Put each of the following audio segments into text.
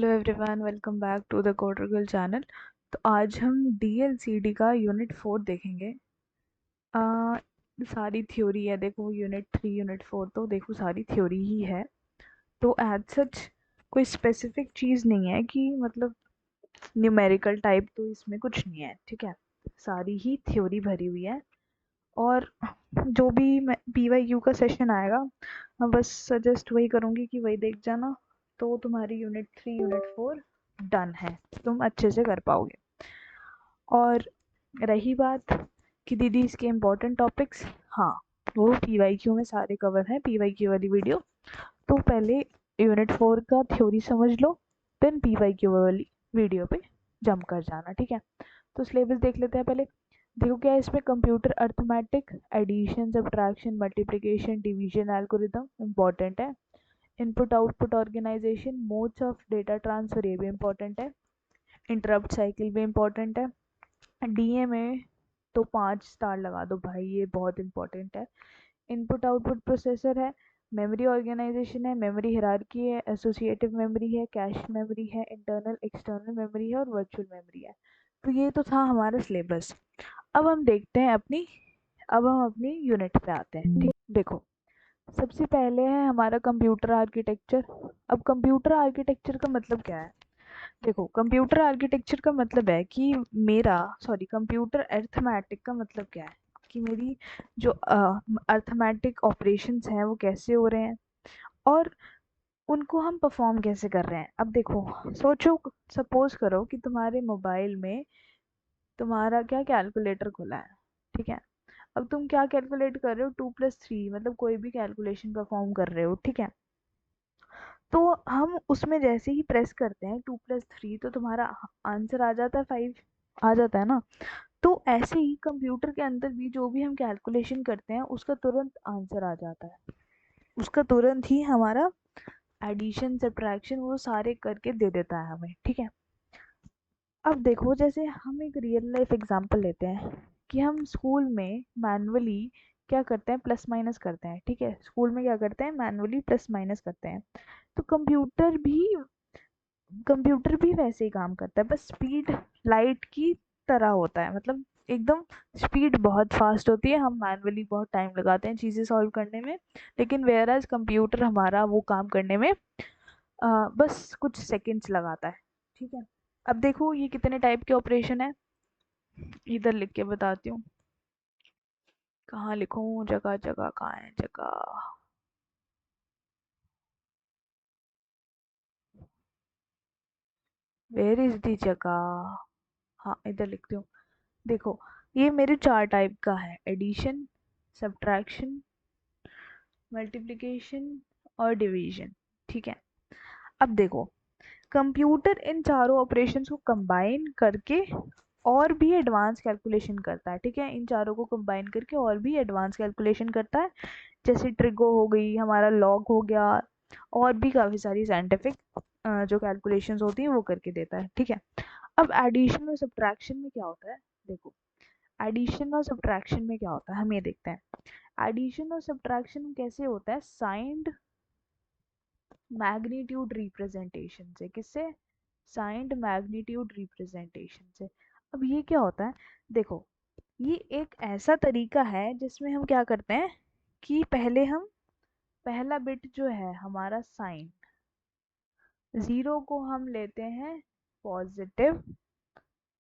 Everyone, welcome back to the coder girl channel. तो आज हम DLCD का यूनिट 4 देखेंगे। सारी थ्योरी है, देखो यूनिट 3 यूनिट 4 तो देखो सारी थ्योरी ही है। तो एज सच कोई स्पेसिफिक चीज़ नहीं है कि मतलब न्यूमेरिकल टाइप, तो इसमें कुछ नहीं है, ठीक है। सारी ही थ्योरी भरी हुई है। और जो भी PYQ का सेशन आएगा, मैं बस सजेस्ट वही करूँगी कि वही देख जाना, तो तुम्हारी यूनिट 3 यूनिट 4 डन है, तुम अच्छे से कर पाओगे। और रही बात कि दीदी इसके इम्पोर्टेंट टॉपिक्स, हाँ वो PYQ में सारे कवर हैं, PYQ वाली वीडियो। तो पहले यूनिट 4 का थ्योरी समझ लो, देन PYQ वाली वीडियो पे जंप कर जाना, ठीक है। तो सिलेबस देख लेते हैं पहले। देखो क्या है इसमें, computer arithmetic, addition, subtraction, multiplication, division algorithm important है। Input output organisation, modes of data transfer, ये भी इम्पॉर्टेंट है। इंटरप्ट साइकिल भी इम्पॉर्टेंट है। DMA तो 5 स्टार लगा दो भाई, ये बहुत इंपॉर्टेंट है। इनपुट आउटपुट प्रोसेसर है, मेमोरी ऑर्गेनाइजेशन है, मेमोरी हिरार्की है, एसोसिएटिव मेमोरी है, कैश मेमोरी है, इंटरनल एक्सटर्नल मेमोरी है और वर्चुअल मेमोरी है। तो ये तो था हमारा सिलेबस। अब हम देखते हैं अपनी यूनिट पे आते हैं, ठीक। देखो सबसे पहले है हमारा कंप्यूटर आर्किटेक्चर। अब कंप्यूटर आर्किटेक्चर का मतलब क्या है? देखो कंप्यूटर आर्किटेक्चर का मतलब है कि कंप्यूटर अर्थमेटिक का मतलब क्या है कि मेरी जो अर्थमेटिक ऑपरेशंस हैं वो कैसे हो रहे हैं और उनको हम परफॉर्म कैसे कर रहे हैं। अब देखो सोचो, सपोज करो कि तुम्हारे मोबाइल में तुम्हारा क्या कैलकुलेटर खुला है, ठीक है। अब तुम क्या कैलकुलेट कर रहे हो, 2+3, मतलब कोई भी कैलकुलेशन परफॉर्म कर रहे हो, ठीक है। तो हम उसमें जैसे ही प्रेस करते हैं 2+3, तो तुम्हारा आंसर आ जाता है 5, आ जाता है ना। तो ऐसे ही कंप्यूटर के अंदर भी जो भी हम कैलकुलेशन करते हैं उसका तुरंत आंसर आ जाता है, उसका तुरंत ही हमारा एडिशन सब्ट्रैक्शन वो सारे करके दे देता है हमें, ठीक है। अब देखो जैसे हम एक रियल लाइफ एग्जांपल लेते हैं कि हम स्कूल में मैनुअली क्या करते हैं, प्लस माइनस करते हैं, ठीक है। स्कूल में क्या करते हैं, मैनुअली प्लस माइनस करते हैं। तो कंप्यूटर भी वैसे ही काम करता है, बस स्पीड लाइट की तरह होता है, मतलब एकदम स्पीड बहुत फास्ट होती है। हम मैनुअली बहुत टाइम लगाते हैं चीज़ें सॉल्व करने में, लेकिन वेयर एज कंप्यूटर हमारा वो काम करने में बस कुछ सेकंड्स लगाता है, ठीक है। अब देखो ये कितने टाइप के ऑपरेशन है, इधर लिख के बताती हूँ। कहाँ लिखूँ, जगह जगह कहाँ है जगह, वेयर इज दी जगह, हाँ इधर लिखती हूँ। देखो ये मेरे 4 टाइप का है, एडिशन, सब्ट्रैक्शन, मल्टीप्लिकेशन और डिवीजन, ठीक है। अब देखो कंप्यूटर इन चारों ऑपरेशंस को कंबाइन करके और भी एडवांस कैलकुलेशन करता है, ठीक है। इन चारों को कंबाइन करके और भी एडवांस कैलकुलेशन करता है, जैसे ट्रिगो हो गई, हमारा लॉग हो गया, और भी काफ़ी सारी साइंटिफिक जो कैलकुलेशंस होती हैं वो करके देता है, ठीक है। अब एडिशन और सब्ट्रैक्शन में क्या होता है, देखो एडिशन और सब्ट्रैक्शन में क्या होता है हम ये देखते हैं। एडिशन और सब्ट्रैक्शन कैसे होता है, साइंड मैग्नीट्यूड रिप्रेजेंटेशन से। किससे? साइंड मैग्नीट्यूड रिप्रेजेंटेशन से। अब ये क्या होता है, देखो ये एक ऐसा तरीका है जिसमें हम क्या करते हैं कि पहले हम पहला बिट जो है हमारा साइन, 0 को हम लेते हैं पॉजिटिव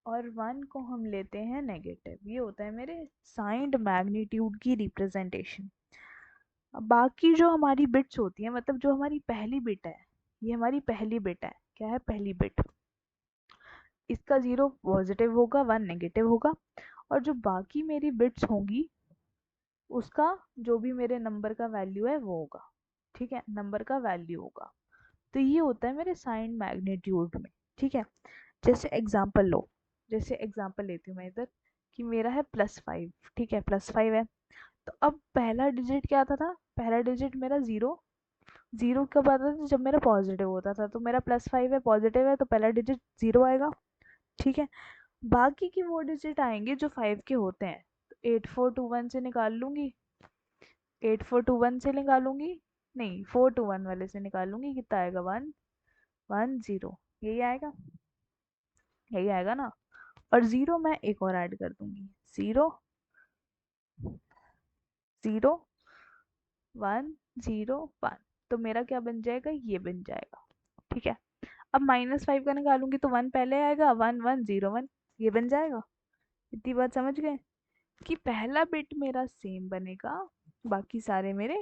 और 1 को हम लेते हैं नेगेटिव। ये होता है मेरे साइंड मैग्नीट्यूड की रिप्रेजेंटेशन। अब बाकी जो हमारी बिट्स होती हैं, मतलब जो हमारी पहली बिट है, ये हमारी पहली बिट है, क्या है पहली बिट, इसका 0 पॉजिटिव होगा, 1 नेगेटिव होगा। और जो बाकी मेरी बिट्स होंगी उसका जो भी मेरे नंबर का वैल्यू है वो होगा, ठीक है, नंबर का वैल्यू होगा। तो ये होता है मेरे साइन मैग्नीट्यूड में, ठीक है। जैसे एग्जांपल लो, जैसे एग्जांपल लेती हूँ मैं इधर कि मेरा है +5, ठीक है, +5 है। तो अब पहला डिजिट क्या आता था, पहला डिजिट मेरा 0, 0 कब आता था, जब मेरा पॉजिटिव होता था। तो मेरा +5 है, पॉजिटिव है, तो पहला डिजिट 0 आएगा, ठीक है। बाकी की वो डिजिट आएंगे जो 5 के होते हैं, तो 8421 से निकाल लूंगी, 8421 से निकालूंगी, नहीं 421 वाले से निकालूंगी, कितना आएगा, 110, यही आएगा, यही आएगा ना। और 0 मैं एक और ऐड कर दूंगी, 0 0 1 0 1, तो मेरा क्या बन जाएगा, ये बन जाएगा। ठीक है, अब -5 का निकालूंगी तो 1 पहले आएगा, 1 1 0 1, ये बन जाएगा। इतनी बात समझ गए कि पहला बिट मेरा सेम बनेगा, बाकी सारे मेरे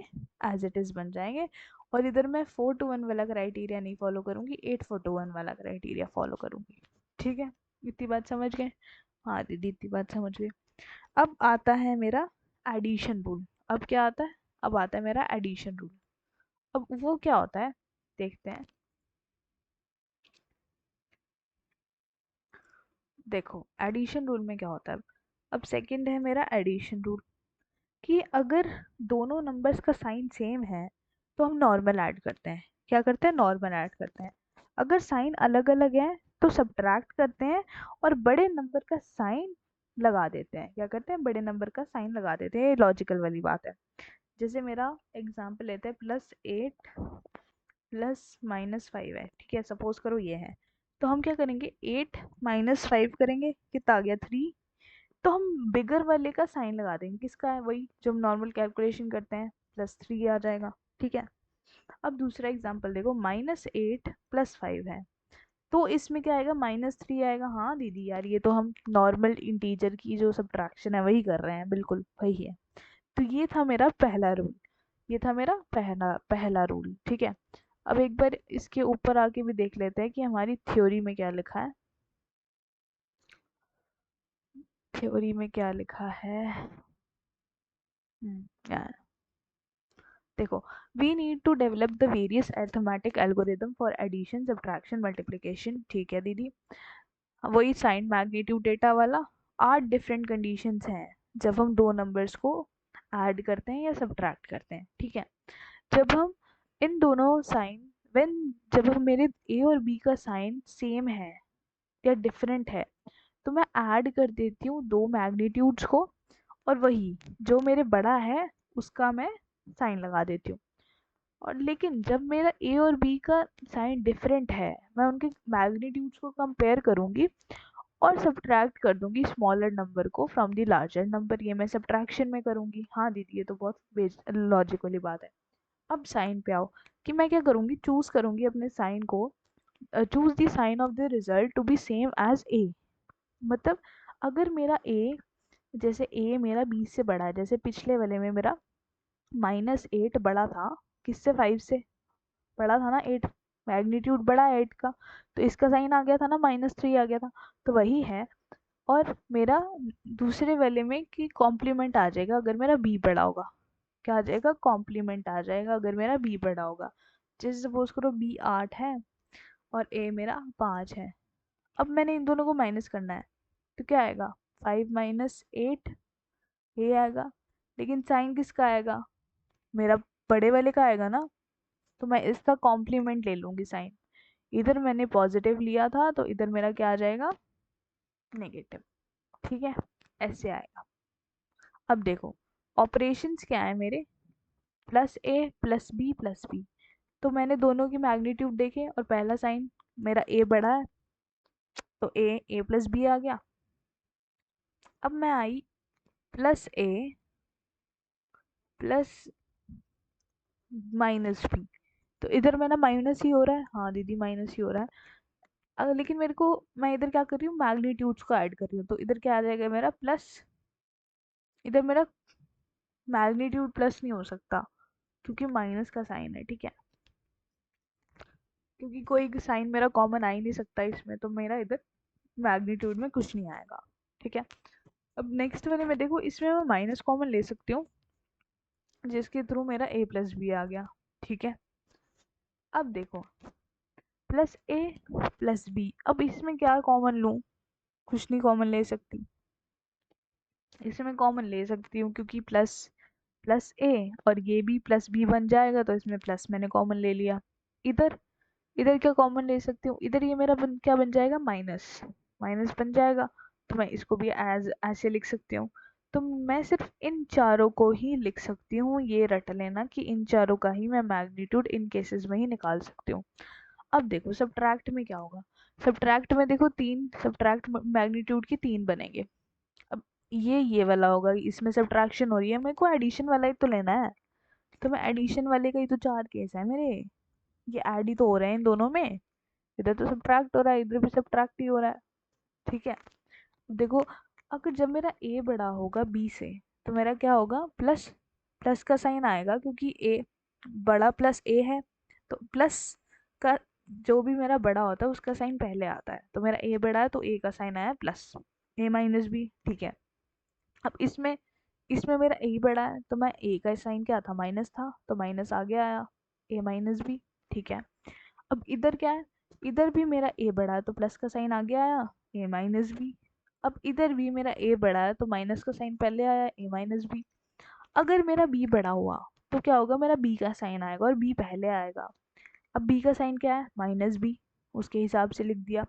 एज इट इज बन जाएंगे। और इधर मैं 4 to 1 वाला क्राइटेरिया नहीं फॉलो करूंगी, 8 4 to 1 वाला क्राइटेरिया फॉलो करूंगी। ठीक है, इतनी बात समझ गए। हाँ दीदी इतनी बात समझ गए। अब आता है मेरा एडिशन रूल। अब क्या आता है, अब आता है मेरा एडिशन रूल। अब वो क्या होता है देखते हैं। देखो एडिशन रूल में क्या होता है, अब सेकंड है मेरा एडिशन रूल, कि अगर दोनों नंबर्स का साइन सेम है तो हम नॉर्मल ऐड करते हैं। क्या करते हैं, नॉर्मल ऐड करते हैं। अगर साइन अलग अलग है तो सब्ट्रैक्ट करते हैं और बड़े नंबर का साइन लगा देते हैं। क्या करते हैं, बड़े नंबर का साइन लगा देते हैं। ये लॉजिकल वाली बात है। जैसे मेरा एग्जाम्पल लेते हैं, +8 प्लस -5 है। ठीक है, सपोज करो ये है, तो हम क्या करेंगे, 8 -5 करेंगे, कितना आ गया 3। तो हम बिगर वाले का साइन लगा देंगे, किसका है, वही जो हम नॉर्मल कैलकुलेशन करते हैं, +3 आ जाएगा। ठीक है, अब दूसरा एग्जांपल देखो, -8 +5 है, तो इसमें क्या आएगा, -3 आएगा। हाँ दीदी यार, ये तो हम नॉर्मल इंटीजर की जो सब्ट्रैक्शन है वही कर रहे हैं, बिल्कुल वही है। तो ये था मेरा पहला रूल, ये था मेरा पहला पहला रूल। ठीक है, अब एक बार इसके ऊपर आके भी देख लेते हैं कि हमारी थ्योरी में क्या लिखा है। थ्योरी में क्या लिखा है, यार देखो, we need to develop the various arithmetic algorithm for addition subtraction multiplication. ठीक है दीदी, वही साइन मैग्नीट्यूड डेटा वाला। 8 डिफरेंट कंडीशंस हैं जब हम दो नंबर्स को ऐड करते हैं या सब्ट्रैक्ट करते हैं। ठीक है, जब हम इन दोनों साइन व्हेन जब हम मेरे ए और बी का साइन सेम है या डिफरेंट है, तो मैं ऐड कर देती हूँ दो मैग्नीट्यूड्स को, और वही जो मेरे बड़ा है उसका मैं साइन लगा देती हूँ। और लेकिन जब मेरा ए और बी का साइन डिफरेंट है, मैं उनके मैग्नीट्यूड्स को कंपेयर करूंगी और सब्ट्रैक्ट कर दूंगी स्मॉलर नंबर को फ्रॉम द लार्जर नंबर। ये मैं सब्ट्रैक्शन में करूंगी। हाँ दीदी ये तो बहुत लॉजिक वाली बात है। अब साइन पे आओ, कि मैं क्या करूंगी, चूज करूंगी अपने साइन को, choose the sign of the result to be same as A. मतलब अगर मेरा ए, जैसे ए मेरा 20 से बड़ा है, जैसे पिछले वाले में मेरा -8 बड़ा था, किससे, 5 से बड़ा था ना 8, मैग्नीट्यूड बड़ा है 8 का, तो इसका साइन आ गया था ना, -3 आ गया था। तो वही है। और मेरा दूसरे वाले में कि कॉम्प्लीमेंट आ जाएगा अगर मेरा बी बड़ा होगा। क्या आ जाएगा, कॉम्प्लीमेंट आ जाएगा अगर मेरा बी बड़ा होगा। जैसे सपोज करो बी 8 है और ए मेरा 5 है। अब मैंने इन दोनों को माइनस करना है, तो क्या आएगा, 5 -8 ये आएगा। लेकिन साइन किसका आएगा, मेरा बड़े वाले का आएगा ना, तो मैं इसका कॉम्प्लीमेंट ले लूंगी साइन। इधर मैंने पॉजिटिव लिया था तो इधर मेरा क्या आ जाएगा, नेगेटिव। ठीक है, ऐसे आएगा। अब देखो ऑपरेशंस क्या है मेरे, +a +b +b। तो मैंने दोनों की मैग्नीट्यूड देखे और पहला साइन मेरा ए बड़ा है, तो a+b आ गया। अब मैं आई +a प्लस -b, तो इधर मेरा माइनस ही हो रहा है। हाँ दीदी माइनस ही हो रहा है। लेकिन मेरे को, मैं इधर क्या कर रही हूँ, मैग्नीट्यूड्स को ऐड कर रही हूँ, तो इधर क्या आ जाएगा मेरा प्लस। इधर मेरा मैग्नीट्यूड प्लस नहीं हो सकता क्योंकि माइनस का साइन है। ठीक है, क्योंकि कोई साइन मेरा कॉमन आ ही नहीं सकता इसमें, तो मेरा इधर मैग्नीट्यूड में कुछ नहीं आएगा। ठीक है, अब नेक्स्ट वाले में देखो, इसमें मैं माइनस कॉमन ले सकती हूँ जिसके थ्रू मेरा a+b आ गया। ठीक है, अब देखो +a+b, अब इसमें क्या कॉमन लूँ, कुछ नहीं कॉमन ले सकती। इसमें कॉमन ले सकती हूँ क्योंकि प्लस प्लस ए और ये भी +b बन जाएगा, तो इसमें प्लस मैंने कॉमन ले लिया। इधर इधर क्या कॉमन ले सकती हूँ, इधर ये मेरा क्या बन जाएगा, माइनस माइनस बन जाएगा, तो मैं इसको भी एज ऐसे लिख सकती हूँ। तो मैं सिर्फ इन चारों को ही लिख सकती हूँ, ये रट लेना कि इन चारों का ही मैं मैग्नीट्यूड इन केसेस में ही निकाल सकती हूँ। अब देखो सब्ट्रैक्ट में क्या होगा, सब्ट्रैक्ट में देखो तीन, सब्ट्रैक्ट मैग्नीट्यूड की तीन बनेंगे। अब ये वाला होगा, इसमें सब्ट्रैक्शन हो रही है, मेरे को एडिशन वाला ही तो लेना है, तो मैं एडिशन वाले का ही तो चार केस है मेरे, ये ऐड ही तो हो रहे हैं इन दोनों में, इधर तो सब्ट्रैक्ट हो रहा है, इधर भी सब्ट्रैक्ट ही हो रहा है। ठीक है, देखो अगर जब मेरा a बड़ा होगा b से, तो मेरा क्या होगा, प्लस, प्लस का साइन आएगा, क्योंकि a बड़ा प्लस a है, तो प्लस का जो भी मेरा बड़ा होता है उसका साइन पहले आता है, तो मेरा a बड़ा है तो a का साइन आया प्लस, a माइनस b। ठीक है, अब इसमें इसमें मेरा a बड़ा है, तो मैं a का साइन क्या था, माइनस था, तो माइनस आगे आया, a माइनस b। ठीक है, अब इधर क्या है, इधर भी मेरा a बड़ा है तो प्लस का साइन आगे आया, a माइनस b। अब इधर भी मेरा a बड़ा है तो माइनस का साइन पहले आया, a माइनस b। अगर मेरा b बड़ा हुआ तो क्या होगा, मेरा b का साइन आएगा और b पहले आएगा। अब b का साइन क्या है, माइनस b, उसके हिसाब से लिख दिया।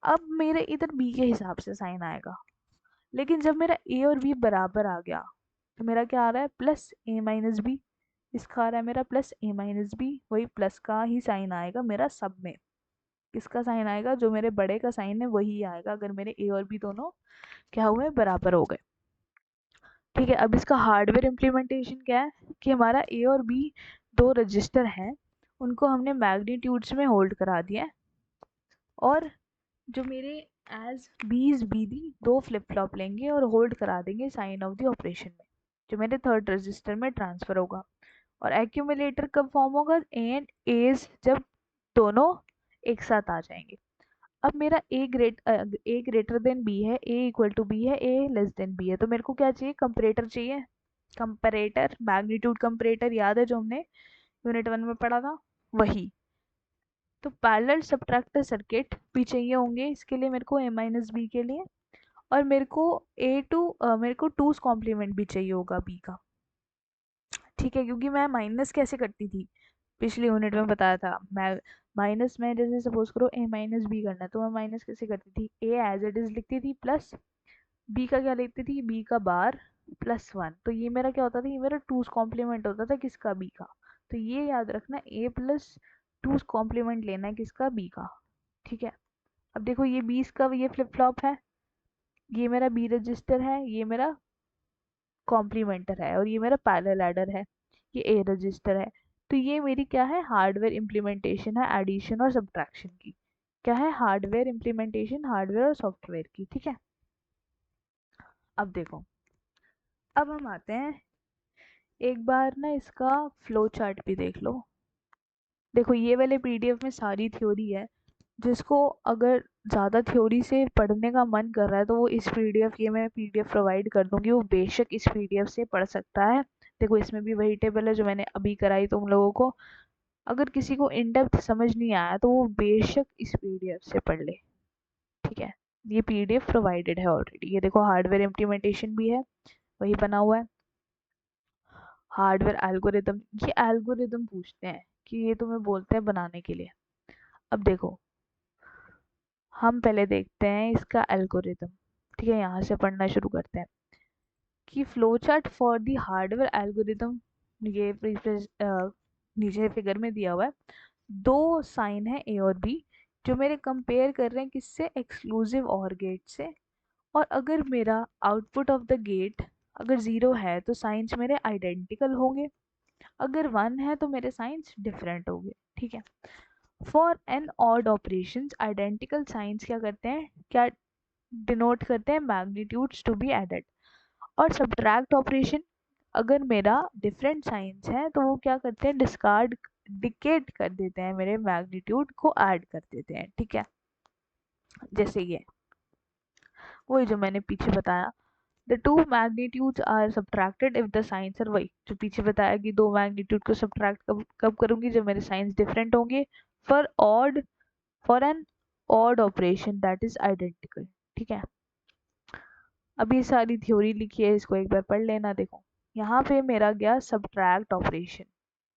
अब मेरे इधर b के हिसाब से साइन आएगा, लेकिन जब मेरा a और b बराबर आ गया तो मेरा क्या आ रहा है, प्लस a माइनस b, इसका आ रहा है मेरा प्लस a माइनस b, वही प्लस का ही साइन आएगा मेरा सब में। किसका साइन आएगा, जो मेरे बड़े का साइन है वही आएगा, अगर मेरे a और b दोनों क्या हुए, बराबर हो गए। ठीक है, अब इसका हार्डवेयर इम्प्लीमेंटेशन क्या है कि हमारा a और b दो रजिस्टर हैं, उनको हमने मैग्नीट्यूड्स में होल्ड करा दिया है, और जो मेरे एज बीज बी दी दो फ्लिप फ्लॉप लेंगे और होल्ड करा देंगे साइन ऑफ द ऑपरेशन में, जो मेरे थर्ड रजिस्टर में ट्रांसफर होगा। और एक्यूमुलेटर कब फॉर्म होगा, एंड एज जब दोनों एक साथ आ जाएंगे। अब मेरा ए ग्रेटर देन बी है, ए इक्वल टू बी है, ए लेस देन बी है, तो मेरे को क्या चाहिए, कंपरेटर चाहिए। कंपरेटर, मैग्नीट्यूड कंपरेटर याद है जो हमने यूनिट 1 में पढ़ा था, वही। तो पैरेलल सबट्रैक्टर सर्किट भी चाहिए होंगे इसके लिए मेरे को, ए माइनस बी के लिए, और मेरे को टूस कॉम्प्लीमेंट भी चाहिए होगा बी का। ठीक है, क्योंकि मैं माइनस कैसे करती थी, पिछली यूनिट में बताया था मैं, माइनस में जैसे सपोज करो ए माइनस बी करना है, तो मैं माइनस कैसे करती थी, ए एज इट इज लिखती थी, प्लस बी का क्या लिखती थी, बी का बार प्लस वन, तो ये मेरा क्या होता था, ये मेरा टूस कॉम्प्लीमेंट होता था, किसका, बी का। तो ये याद रखना, ए प्लस टूस कॉम्प्लीमेंट लेना है, किसका, बी का। ठीक है, अब देखो ये 20 का ये फ्लिप फ्लॉप है, ये मेरा बी रजिस्टर है, ये मेरा कॉम्प्लीमेंटर है, और ये मेरा पैरेलल एडर है, ये ए रजिस्टर है। तो ये मेरी क्या है, हार्डवेयर इम्प्लीमेंटेशन है एडिशन और सब्ट्रैक्शन की। क्या है, हार्डवेयर इम्प्लीमेंटेशन, हार्डवेयर और सॉफ्टवेयर की। ठीक है, अब देखो, अब हम आते हैं, एक बार ना इसका फ्लो चार्ट भी देख लो। देखो ये वाले पीडीएफ में सारी थ्योरी है, जिसको अगर ज़्यादा थ्योरी से पढ़ने का मन कर रहा है तो वो इस पीडीएफ, ये मैं पीडीएफ प्रोवाइड कर दूंगी, वो बेशक इस पीडीएफ से पढ़ सकता है। देखो इसमें भी वही टेबल है जो मैंने अभी कराई तुम लोगों को। अगर किसी को इन डेप्थ समझ नहीं आया तो वो बेशक इस पीडीएफ से पढ़ ले। ठीक है, ये पीडीएफ प्रोवाइडेड है ऑलरेडी। ये देखो हार्डवेयर इम्प्लीमेंटेशन भी है, वही बना हुआ है। हार्डवेयर एल्गोरिदम, ये एल्गोरिदम पूछते हैं कि ये तुम्हें बोलते हैं बनाने के लिए। अब देखो हम पहले देखते हैं इसका एल्गोरिदम। ठीक है, यहाँ से पढ़ना शुरू करते हैं कि flow chart for the hardware algorithm, ये नीचे फिगर में दिया हुआ है। दो साइन है ए और बी, जो मेरे कंपेयर कर रहे हैं किससे, एक्सक्लूसिव और गेट से। और अगर मेरा आउटपुट ऑफ द गेट अगर ज़ीरो है तो साइंस मेरे आइडेंटिकल होंगे, अगर वन है तो मेरे साइंस डिफरेंट होंगे। ठीक है, for an add operations identical signs क्या करते हैं, क्या डिनोट करते हैं, मैग्नीट्यूड्स टू बी एडेड। और सब्ट्रैक्ट ऑपरेशन, अगर मेरा डिफरेंट साइंस है तो वो क्या करते हैं, डिकेट कर देते हैं, मेरे मैग्नीट्यूड को ऐड कर देते हैं। ठीक है, जैसे ये वही जो मैंने पीछे बताया, the two magnitudes are subtracted if the signs are, वही जो पीछे बताया कि दो मैग्नीट्यूड को सब्ट्रैक्ट कब करूंगी, जब मेरे साइंस डिफरेंट होंगे, for add, for an add operation that is identical. ठीक है, अब ये सारी थ्योरी लिखी है, इसको एक बार पढ़ लेना। देखो यहाँ पे मेरा गया सब्ट्रैक्ट ऑपरेशन।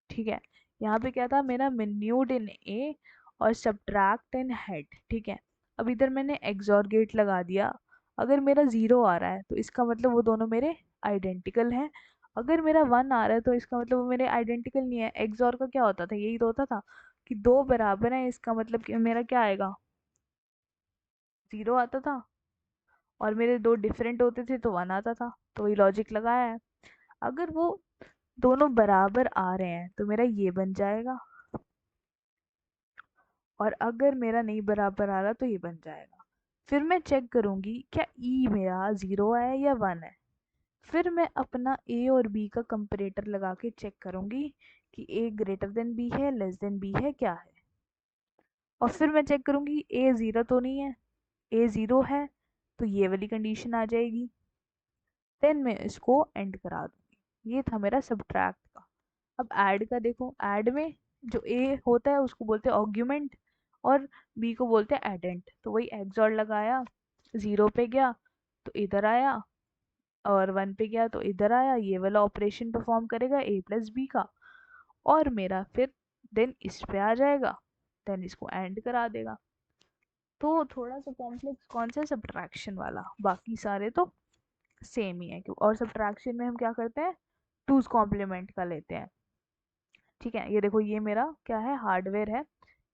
ठीक है, यहाँ पे क्या था मेरा, मिन्यूड इन ए और सब्ट्रैक्ट इन हेड। ठीक है, अब इधर मैंने एक्सॉर गेट लगा दिया, अगर मेरा ज़ीरो आ रहा है तो इसका मतलब वो दोनों मेरे आइडेंटिकल हैं, अगर मेरा वन आ रहा है तो इसका मतलब वो मेरे आइडेंटिकल नहीं है। एक्सॉर का क्या होता था, यही तो होता था कि दो बराबर हैं, इसका मतलब कि मेरा क्या आएगा, 0 आता था, और मेरे दो डिफरेंट होते थे तो 1 आता था। तो वही लॉजिक लगाया है। अगर वो दोनों बराबर आ रहे हैं तो मेरा ये बन जाएगा, और अगर मेरा नहीं बराबर आ रहा तो ये बन जाएगा। फिर मैं चेक करूंगी क्या ई मेरा 0 है या 1 है। फिर मैं अपना ए और बी का कंपेरेटर लगा के चेक करूंगी कि ए ग्रेटर देन बी है, लेस देन बी है, क्या है। और फिर मैं चेक करूंगी ए 0 तो नहीं है, ए 0 है तो ये वाली कंडीशन आ जाएगी। देन मैं इसको एंड करा दूंगी। ये था मेरा सब्ट्रैक्ट का। अब ऐड का देखो, ऐड में जो ए होता है उसको बोलते हैं ऑर्ग्यूमेंट, और बी को बोलते हैं एडेंट। तो वही एक्सऑर लगाया, 0 पे गया तो इधर आया, और 1 पे गया तो इधर आया। ये वाला ऑपरेशन परफॉर्म करेगा ए प्लस बी का, और मेरा फिर देन इस पे आ जाएगा, देन इसको एंड करा देगा। तो थोड़ा सा कॉम्प्लेक्स कौन सा, सब्ट्रैक्शन वाला। बाकी सारे तो सेम ही है। क्यों, और सब्ट्रैक्शन में हम क्या करते हैं, टूज कॉम्प्लीमेंट का लेते हैं। ठीक है, ये देखो, ये मेरा क्या है, हार्डवेयर है।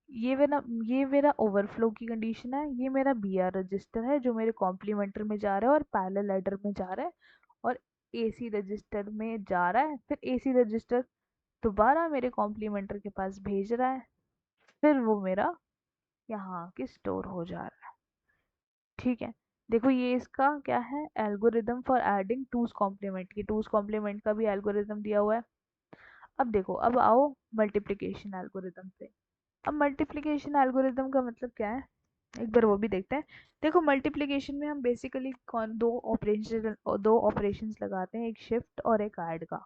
ये मेरा ओवरफ्लो की कंडीशन है। ये मेरा बी आर रजिस्टर है जो मेरे कॉम्प्लीमेंटर में जा रहा है और पैरेलल एडर में जा रहा है, और एसी रजिस्टर में जा रहा है। फिर एसी रजिस्टर दोबारा मेरे कॉम्प्लीमेंटर के पास भेज रहा है, फिर वो मेरा यहाँ के स्टोर हो जा रहा है। ठीक है, देखो ये इसका क्या है, algorithm for adding two's complement की, टूज कॉम्प्लीमेंट का भी एल्गोरिदम दिया हुआ है। अब देखो, अब आओ मल्टीप्लिकेशन एल्गोरिदम पे। अब मल्टीप्लिकेशन एल्गोरिदम का मतलब क्या है, एक बार वो भी देखते हैं। देखो, मल्टीप्लिकेशन में हम बेसिकली कौन दो ऑपरेशंस लगाते हैं, एक शिफ्ट और एक ऐड का।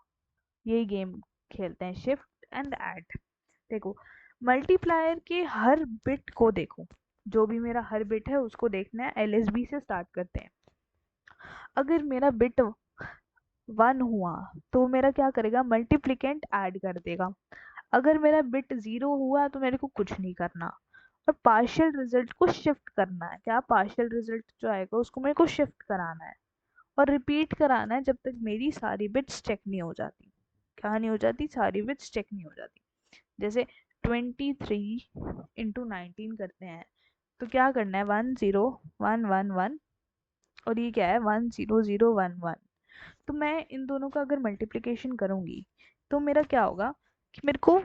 यही गेम खेलते हैं, शिफ्ट एंड ऐड। देखो, मल्टीप्लायर के हर बिट को देखो, जो भी मेरा हर बिट है उसको देखना है। एलएसबी से स्टार्ट करते हैं। अगर मेरा बिट 1 हुआ तो मेरा क्या करेगा, मल्टीप्लिकेंट ऐड कर देगा। अगर मेरा बिट 0 हुआ तो मेरे को कुछ नहीं करना, और पार्शियल रिजल्ट को शिफ्ट करना है। क्या, पार्शियल रिजल्ट जो आएगा उसको मेरे को शिफ्ट कराना है, और रिपीट कराना है जब तक मेरी सारी बिट्स चेक नहीं हो जाती। क्या नहीं हो जाती, सारी बिट्स चेक नहीं हो जाती। जैसे 23 × 19 करते हैं तो क्या करना है, 1 0 1 1 1, और ये क्या है, 1 0 0 1 1। तो मैं इन दोनों का अगर मल्टीप्लिकेशन करूंगी तो मेरा क्या होगा कि मेरे को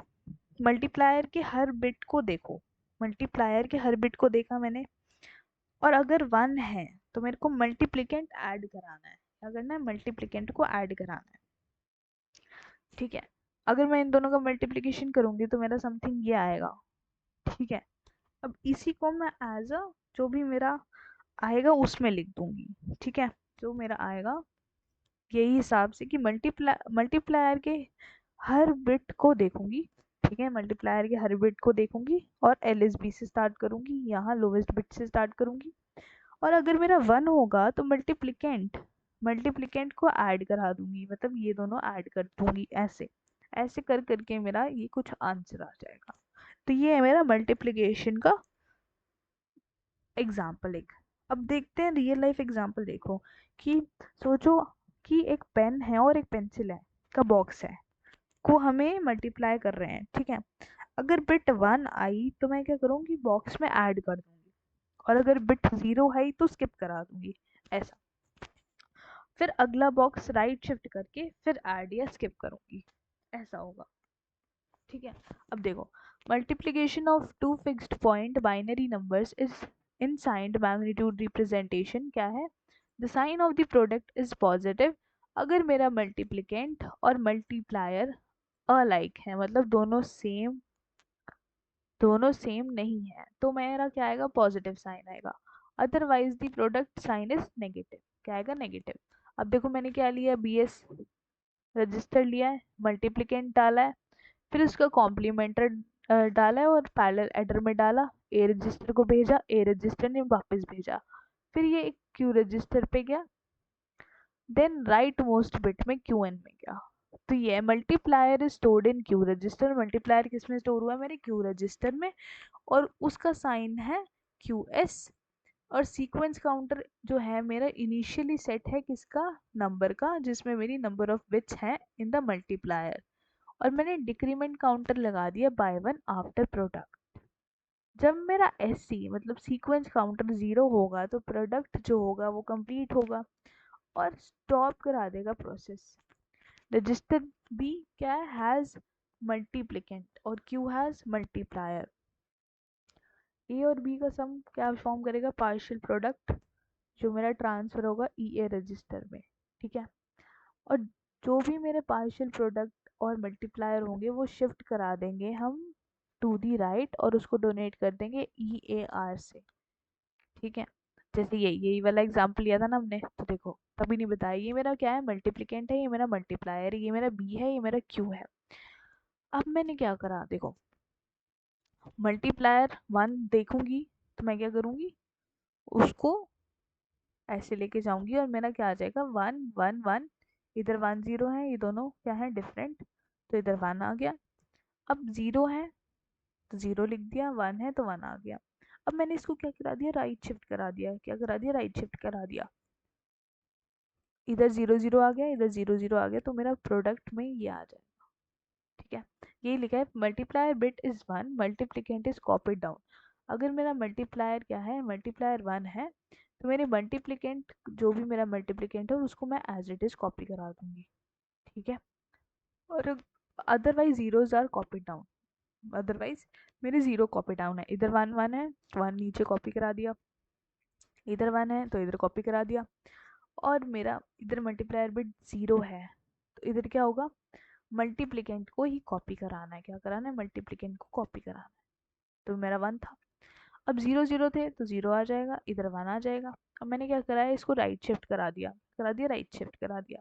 मल्टीप्लायर के हर बिट को देखो, मल्टीप्लायर के हर बिट को देखा मैंने, और अगर 1 है तो मेरे को मल्टीप्लिकेंट ऐड कराना है। क्या करना है, मल्टीप्लिकेंट को ऐड कराना है। ठीक है, अगर मैं इन दोनों का मल्टीप्लिकेशन करूंगी तो मेरा समथिंग ये आएगा। ठीक है, अब इसी को मैं एज अ जो भी मेरा आएगा उसमें लिख दूंगी। ठीक है, जो मेरा आएगा यही हिसाब से कि मल्टीप्लायर के हर बिट को देखूंगी। ठीक है, मल्टीप्लायर के हर बिट को देखूंगी और एलएसबी से स्टार्ट करूंगी, यहाँ लोवेस्ट बिट से स्टार्ट करूंगी। और अगर मेरा 1 होगा तो मल्टीप्लिकेंट मल्टीप्लिकेंट को ऐड करा दूंगी, मतलब ये दोनों ऐड कर दूंगी। ऐसे ऐसे कर करके मेरा ये कुछ आंसर आ जाएगा। तो ये है मेरा मल्टीप्लिकेशन का एग्जाम्पल एक। अब देखते हैं रियल लाइफ एग्जाम्पल। देखो कि सोचो कि एक पेन है और एक पेंसिल है का बॉक्स है, को हमें मल्टीप्लाई कर रहे हैं। ठीक है, अगर बिट 1 आई तो मैं क्या करूँगी, बॉक्स में ऐड कर दूंगी, और अगर बिट 0 आई तो स्किप करा दूंगी, ऐसा। फिर अगला बॉक्स राइट शिफ्ट करके फिर ऐड या स्किप करूंगी, ऐसा होगा। ठीक है, अब देखो, multiplication of two fixed point binary numbers is in signed magnitude representation क्या है, the sign of the product is positive अगर मेरा मल्टीप्लिकेंट और मल्टीप्लायर अलाइक है, मतलब दोनों सेम नहीं है, तो मेरा क्या आएगा, पॉजिटिव साइन आएगा। Otherwise the product sign is negative, क्या आएगा, नेगेटिव। अब देखो मैंने क्या लिया, बी एस रजिस्टर लिया है, मल्टीप्लिकेंट डाला है, फिर उसका कॉम्प्लीमेंटर डाला है और पैरेलल एडर में डाला, ए रजिस्टर को भेजा, ए रजिस्टर ने वापस भेजा, फिर ये क्यू रजिस्टर पे गया, देन राइट मोस्ट बिट में क्यू एन में गया। तो ये multiplier is stored in Q register. Multiplier किस में स्टोर हुआ है, मेरे क्यू रजिस्टर में, और उसका साइन है क्यू एस। और सीक्वेंस काउंटर जो है मेरा इनिशियली सेट है किसका, नंबर का, जिसमें मेरी नंबर ऑफ बिट्स हैं इन द मल्टीप्लायर, और मैंने डिक्रीमेंट काउंटर लगा दिया बाय वन आफ्टर प्रोडक्ट। जब मेरा एससी मतलब सीक्वेंस काउंटर 0 होगा तो प्रोडक्ट जो होगा वो कंप्लीट होगा और स्टॉप करा देगा प्रोसेस। रजिस्टर बी क्या हैज़ मल्टीप्लिकेंट और क्यू हैज़ मल्टीप्लायर। ए और बी का सम क्या फॉर्म करेगा, पार्शियल प्रोडक्ट, जो मेरा ट्रांसफर होगा ईए रजिस्टर में। ठीक है, और जो भी मेरे पार्शियल प्रोडक्ट और मल्टीप्लायर होंगे वो शिफ्ट करा देंगे हम टू दी राइट और उसको डोनेट कर देंगे EAR से। ठीक है, जैसे यही वाला एग्जाम्पल लिया था ना हमने, तो देखो तभी नहीं बताया ये मेरा क्या है, मल्टीप्लिकेंट है, ये मेरा मल्टीप्लायर है, ये मेरा बी है, ये मेरा क्यू है। अब मैंने क्या करा, देखो मल्टीप्लायर 1 देखूंगी तो मैं क्या करूंगी, उसको ऐसे लेके जाऊंगी और मेरा क्या आ जाएगा 1 1 1, इधर 1 0 है, ये दोनों क्या है डिफरेंट, तो इधर 1 आ गया। अब 0 है तो 0 लिख दिया, 1 है तो 1 आ गया। अब मैंने इसको क्या करा दिया, राइट शिफ्ट करा दिया। क्या करा दिया, राइट शिफ्ट करा दिया। इधर 0 0 आ गया, इधर 0 0 आ गया, तो मेरा प्रोडक्ट में ये आ जाएगा। ठीक है, ये लिखा है multiplier bit is 1, multiplicand is copied down. अगर मेरा मल्टीप्लायर क्या है, मल्टीप्लायर 1 है, तो मेरे मल्टीप्लिकेंट जो भी मेरा मल्टीप्लिकेंट है उसको मैं एज इट इज कॉपी करा दूंगी। ठीक है, और otherwise zeros are copy down, otherwise मेरे 0 कॉपी डाउन है। इधर 1 1 है, 1 नीचे कॉपी करा दिया, इधर 1 है तो इधर कॉपी करा दिया, और मेरा इधर मल्टीप्लायर बिट 0 है, तो इधर क्या होगा, मल्टीप्लिकेंट को ही कॉपी कराना है। क्या कराना है, मल्टीप्लिकेंट को कॉपी कराना है। तो मेरा 1 था, अब 0 0 थे तो 0 आ जाएगा, इधर 1 आ जाएगा। अब मैंने क्या करा है, इसको राइट शिफ्ट करा दिया, राइट शिफ्ट करा दिया।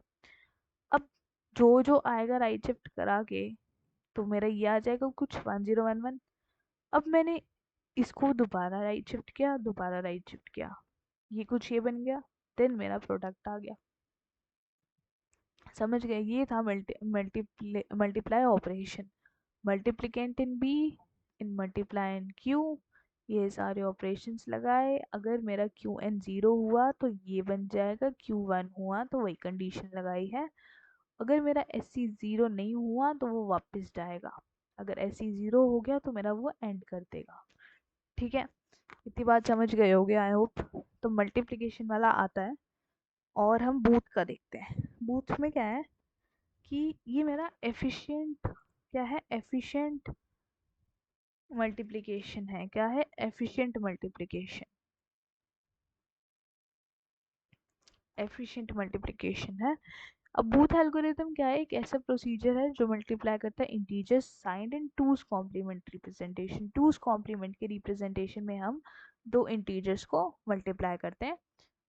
अब जो जो आएगा राइट शिफ्ट करा के, तो मेरा ये आ जाएगा कुछ 1 0 1 1। अब मैंने इसको दोबारा राइट शिफ्ट किया, दोबारा राइट शिफ्ट किया, ये कुछ ये बन गया, देन मेरा प्रोडक्ट आ गया। समझ गए, ये था multiply operation. Multiplicand in B, in multiply in Q, ये सारे ऑपरेशंस लगाए। अगर मेरा क्यू एन 0 हुआ तो ये बन जाएगा, क्यू 1 हुआ तो वही कंडीशन लगाई है। अगर मेरा एस सी 0 नहीं हुआ तो वो वापस जाएगा, अगर एस सी 0 हो गया तो मेरा वो एंड कर देगा। ठीक है, इतनी बात समझ गए होगे आई होप। तो मल्टीप्लिकेशन वाला आता है, और हम बूथ का देखते हैं। बूथ में क्या है कि ये मेरा एफिशिएंट क्या है, एफिशिएंट मल्टीप्लिकेशन है। क्या है, एफिशिएंट मल्टीप्लिकेशन, एफिशिएंट मल्टीप्लिकेशन है। अब बूथ एल्गोरिथम क्या है, एक ऐसा प्रोसीजर है जो मल्टीप्लाई करता है integers signed in two's complement representation. Two's complement के रिप्रेजेंटेशन में हम दो इंटीजर्स को मल्टीप्लाई करते हैं,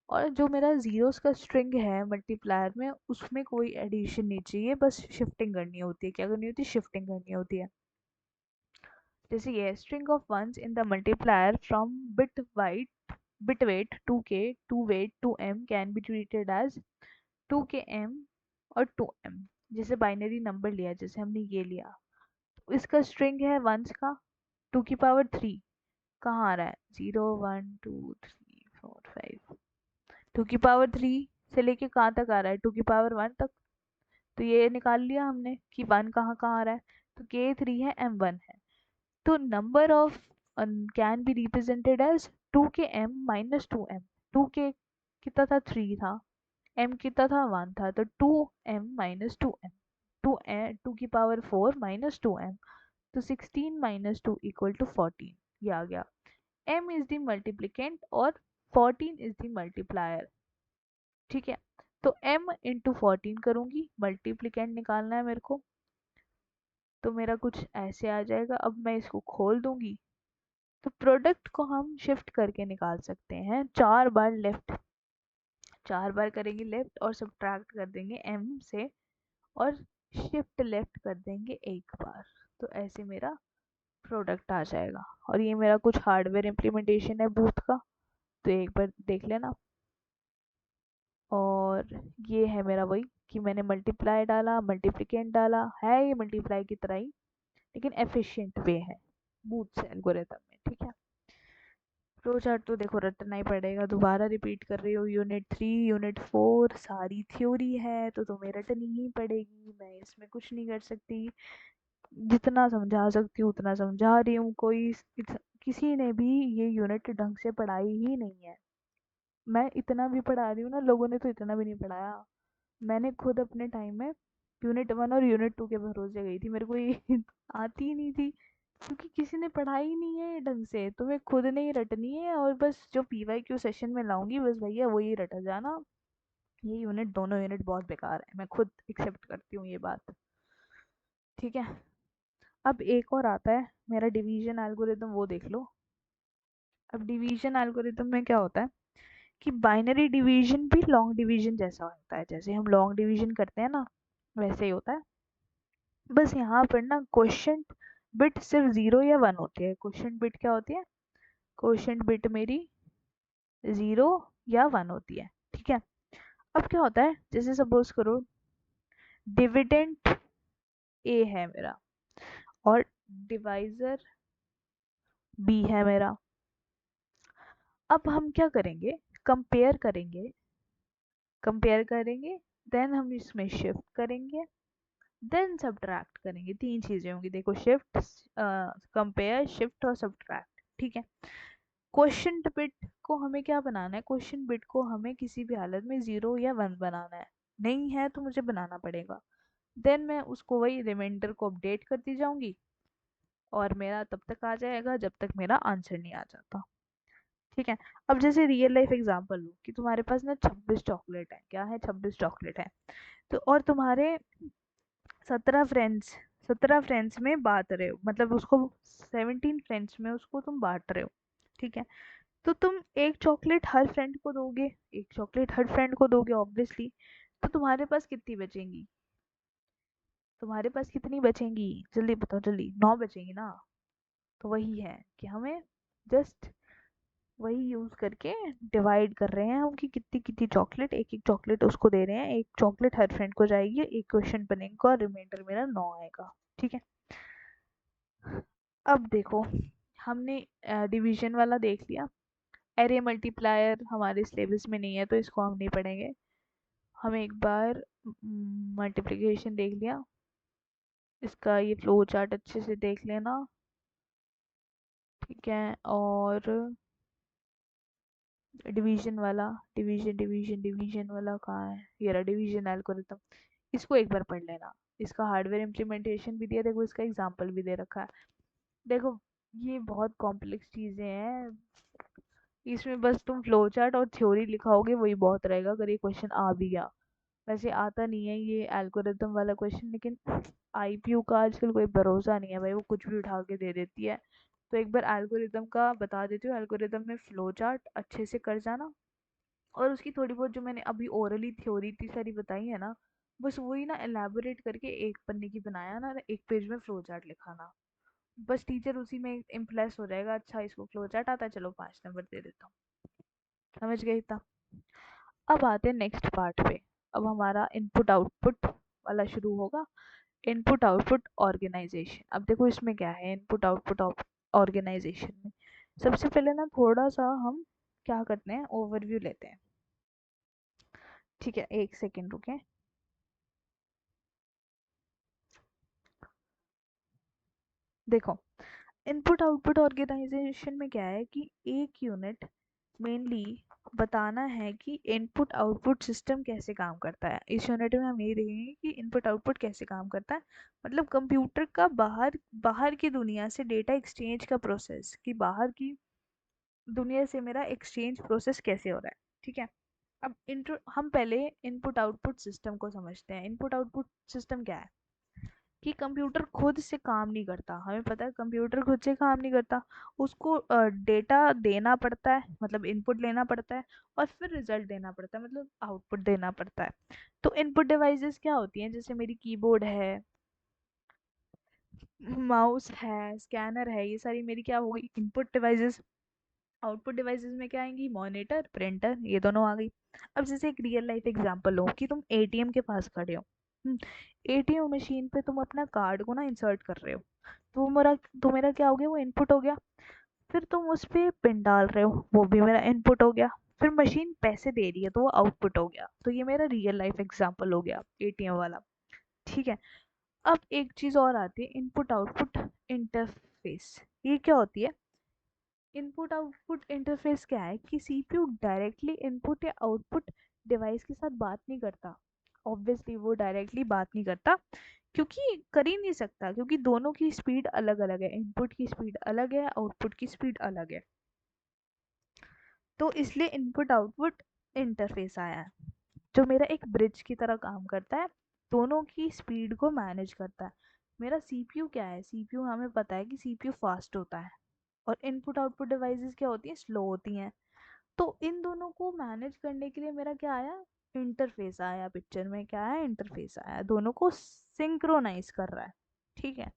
और जो मेरा जीरोस का स्ट्रिंग है मल्टीप्लायर में, उसमें कोई एडिशन नहीं चाहिए, बस शिफ्टिंग करनी होती है। क्या करनी होती है, शिफ्टिंग करनी होती है। जैसे ये string of ones in the multiplier from bit weight 2k to weight 2m can be treated as 2km और 2m। जैसे बाइनरी नंबर लिया, जैसे हमने ये लिया, तो इसका स्ट्रिंग है वंस का 2 की पावर 3, कहाँ आ रहा है 0 1 2 3 4 5, 2 की पावर 3 से लेके कहाँ तक आ रहा है 2 की पावर 1 तक। तो ये निकाल लिया हमने कि 1 कहाँ कहाँ आ रहा है, तो k3 है m1 है। तो number of can be represented as 2km-2m। 2k कितना था, 3 था, m कितना था, 1 था, तो 2m-2m, 2 की पावर 4 माइनस 2m, तो 16 माइनस 2 इक्वल टू 14, ये आ गया। m इज द मल्टीप्लिकेंट और 14 इज द मल्टीप्लायर। ठीक है, तो m इंटू 14 करूंगी, मल्टीप्लिकेंट निकालना है मेरे को, तो मेरा कुछ ऐसे आ जाएगा। अब मैं इसको खोल दूंगी, तो प्रोडक्ट को हम शिफ्ट करके निकाल सकते हैं 4 बार लेफ्ट, 4 बार करेंगे लेफ्ट और सब्ट्रैक्ट कर देंगे m से, और शिफ्ट लेफ्ट कर देंगे 1 बार, तो ऐसे मेरा प्रोडक्ट आ जाएगा। और ये मेरा कुछ हार्डवेयर इम्प्लीमेंटेशन है बूथ का, तो एक बार देख लेना। और ये है मेरा वही कि मैंने मल्टीप्लाई डाला, मल्टीप्लिकेंट डाला, है ये मल्टीप्लाई की तरह ही, लेकिन एफिशिएंट वे है बूथ से एल्गोरिथम में। ठीक है, फ्लो चार्ट तो देखो रटना ही पड़ेगा, दोबारा रिपीट कर रही हो, यूनिट 3 यूनिट 4 सारी थ्योरी है तो तुम्हें रटनी ही पड़ेगी, मैं इसमें कुछ नहीं कर सकती। जितना समझा सकती हूँ उतना समझा रही हूँ, किसी ने भी ये यूनिट ढंग से पढ़ाई ही नहीं है। मैं इतना भी पढ़ा रही हूँ ना, लोगों ने तो इतना भी नहीं पढ़ाया। मैंने खुद अपने टाइम में यूनिट 1 और यूनिट 2 के भरोसे गई थी, मेरे को ये आती ही नहीं थी, क्योंकि किसी ने पढ़ाई ही नहीं है ढंग से, तुम्हें खुद ने ही रटनी है। और बस जो पीवाईक्यू सेशन में लाऊंगी बस भैया वही रटा जाना। ये यूनिट, दोनों यूनिट बहुत बेकार है, मैं खुद एक्सेप्ट करती हूँ ये बात। ठीक है, अब एक और आता है मेरा डिवीजन एल्गोरिदम, वो देख लो। अब डिवीजन एल्गोरिदम में क्या होता है कि बाइनरी डिवीजन भी लॉन्ग डिवीजन जैसा होता है, जैसे हम लॉन्ग डिवीजन करते हैं ना वैसे ही होता है। बस यहाँ पर ना क्वेश्चन बिट सिर्फ 0 या 1 होती है। क्वेश्चन बिट क्या होती है? क्वेश्चन बिट मेरी 0 या 1 होती है। ठीक है, अब क्या होता है, जैसे सपोज करो डिविडेंड ए है मेरा और डिवाइजर बी है मेरा। अब हम क्या करेंगे, कंपेयर करेंगे, कंपेयर करेंगे, देन हम इसमें शिफ्ट करेंगे, देन सब्ट्रैक्ट करेंगे। तीन चीजें होंगी देखो, शिफ्ट, कंपेयर, शिफ्ट और सब्ट्रैक्ट। ठीक है, क्वेश्चन बिट को हमें क्या बनाना है, क्वेश्चन बिट को हमें किसी भी हालत में 0 या 1 बनाना है, नहीं है तो मुझे बनाना पड़ेगा। देन मैं उसको वही रिमाइंडर को अपडेट करती जाऊंगी और मेरा तब तक आ जाएगा जब तक मेरा आंसर नहीं आ जाता। ठीक है, अब जैसे रियल लाइफ एग्जांपल लो कि तुम्हारे पास ना 26 चॉकलेट है, क्या है, 26 चॉकलेट है, तो और तुम्हारे 17 फ्रेंड्स में बांट रहे हो, मतलब उसको 17 फ्रेंड्स में उसको तुम बांट रहे हो। ठीक है, तो तुम एक चॉकलेट हर फ्रेंड को दोगे, एक चॉकलेट हर फ्रेंड को दोगे ऑब्वियसली, तो तुम्हारे पास कितनी बचेंगी, तुम्हारे पास कितनी बचेंगी, जल्दी बताओ जल्दी, 9 बचेंगी ना। तो वही है कि हमें जस्ट वही यूज करके डिवाइड कर रहे हैं हम कि कितनी कितनी चॉकलेट, एक एक चॉकलेट उसको दे रहे हैं, एक चॉकलेट हर फ्रेंड को जाएगी, एक क्वेश्चन बनेगा और रिमाइंडर मेरा 9 आएगा। ठीक है, अब देखो हमने डिवीजन वाला देख लिया। एरे मल्टीप्लायर हमारे सिलेबस में नहीं है तो इसको हम नहीं पढ़ेंगे। हम एक बार मल्टीप्लिकेशन देख लिया, इसका ये फ्लो चार्ट अच्छे से देख लेना। ठीक है, और डिवीजन वाला, डिवीजन वाला कहाँ है, ये रहा डिवीजन एल्गोरिथम, इसको एक बार पढ़ लेना। इसका हार्डवेयर इम्प्लीमेंटेशन भी दिया, देखो इसका एग्जांपल भी दे रखा है। देखो ये बहुत कॉम्प्लेक्स चीजें हैं, इसमें बस तुम फ्लो चार्ट और थ्योरी लिखाओगे वही बहुत रहेगा अगर ये क्वेश्चन आ भी गया। वैसे आता नहीं है ये एल्गोरिदम वाला क्वेश्चन, लेकिन आईपीयू का आजकल कोई भरोसा नहीं है भाई, वो कुछ भी उठा के दे देती है। तो एक बार एल्गोरिदम का बता देती हूँ, एल्गोरिदम में फ्लो चार्ट अच्छे से कर जाना, और उसकी थोड़ी बहुत जो मैंने अभी ओरली थ्योरी इतनी सारी बताई है ना, बस वही ना एलैबोरेट करके एक पन्ने की बनाया ना, एक पेज में फ्लो चार्ट लिखाना। बस टीचर उसी में इम्प्रेस हो जाएगा, अच्छा इसको फ्लो चार्ट आता है, चलो 5 नंबर दे देता हूँ। समझ गए इतना? अब आते हैं नेक्स्ट पार्ट पे। अब हमारा इनपुट आउटपुट वाला शुरू होगा। इनपुट आउटपुट ऑर्गेनाइजेशन, अब देखो इसमें क्या है इनपुट आउटपुट ऑर्गेनाइजेशन में, सबसे पहले ना थोड़ा सा हम क्या करते हैं, ओवरव्यू लेते हैं। ठीक है, एक सेकेंड रुके। देखो इनपुट आउटपुट ऑर्गेनाइजेशन में क्या है कि एक यूनिट मेनली बताना है कि इनपुट आउटपुट सिस्टम कैसे काम करता है। इस यूनिट में हम ये देखेंगे कि इनपुट आउटपुट कैसे काम करता है, मतलब कंप्यूटर का बाहर बाहर की दुनिया से डेटा एक्सचेंज का प्रोसेस, कि बाहर की दुनिया से मेरा एक्सचेंज प्रोसेस कैसे हो रहा है। ठीक है, अब हम पहले इनपुट आउटपुट सिस्टम को समझते हैं। इनपुट आउटपुट सिस्टम क्या है कि कंप्यूटर खुद से काम नहीं करता, हमें पता है कंप्यूटर खुद से काम नहीं करता, उसको डेटा देना पड़ता है, मतलब इनपुट लेना पड़ता है, और फिर रिजल्ट देना पड़ता है, मतलब आउटपुट देना पड़ता है। तो इनपुट डिवाइसेस क्या होती हैं, जैसे मेरी कीबोर्ड है, माउस है, स्कैनर है, ये सारी मेरी क्या हो गई इनपुट डिवाइसेस। आउटपुट डिवाइसेस में क्या आएंगी, मॉनिटर, प्रिंटर, ये दोनों आ गई। अब जैसे एक रियल लाइफ एग्जांपल लो कि तुम एटीएम के पास खड़े हो, एटीएम मशीन पे तुम अपना कार्ड को ना इंसर्ट कर रहे हो, तो मेरा क्या हो गया, वो इनपुट हो गया। फिर तुम उस पे पिन डाल रहे हो, वो भी मेरा इनपुट हो गया। फिर मशीन पैसे दे रही है तो वो आउटपुट हो गया। तो ये मेरा रियल लाइफ एग्जांपल हो गया एटीएम वाला। ठीक है। अब एक चीज और आती है, इनपुट आउटपुट इंटरफेस। ये क्या होती है? इनपुट आउटपुट इंटरफेस क्या है कि सीपीयू डायरेक्टली इनपुट या आउटपुट डिवाइस के साथ बात नहीं करता। ऑब्वियसली वो डायरेक्टली बात नहीं करता, क्योंकि कर ही नहीं सकता, क्योंकि दोनों की स्पीड अलग अलग है। इनपुट की स्पीड अलग है, आउटपुट की स्पीड अलग है। तो इसलिए इनपुट आउटपुट इंटरफेस आया है, जो मेरा एक ब्रिज की तरह काम करता है, दोनों की स्पीड को मैनेज करता है। मेरा सीपीयू क्या है? सीपीयू हमें पता है कि सीपीयू फास्ट होता है, और इनपुट आउटपुट डिवाइसेस क्या होती हैं? स्लो होती हैं। तो इन दोनों को मैनेज करने के लिए मेरा क्या आया? इंटरफेस आया। पिक्चर में क्या है? इंटरफेस आया, दोनों को सिंक्रोनाइज कर रहा है। ठीक है।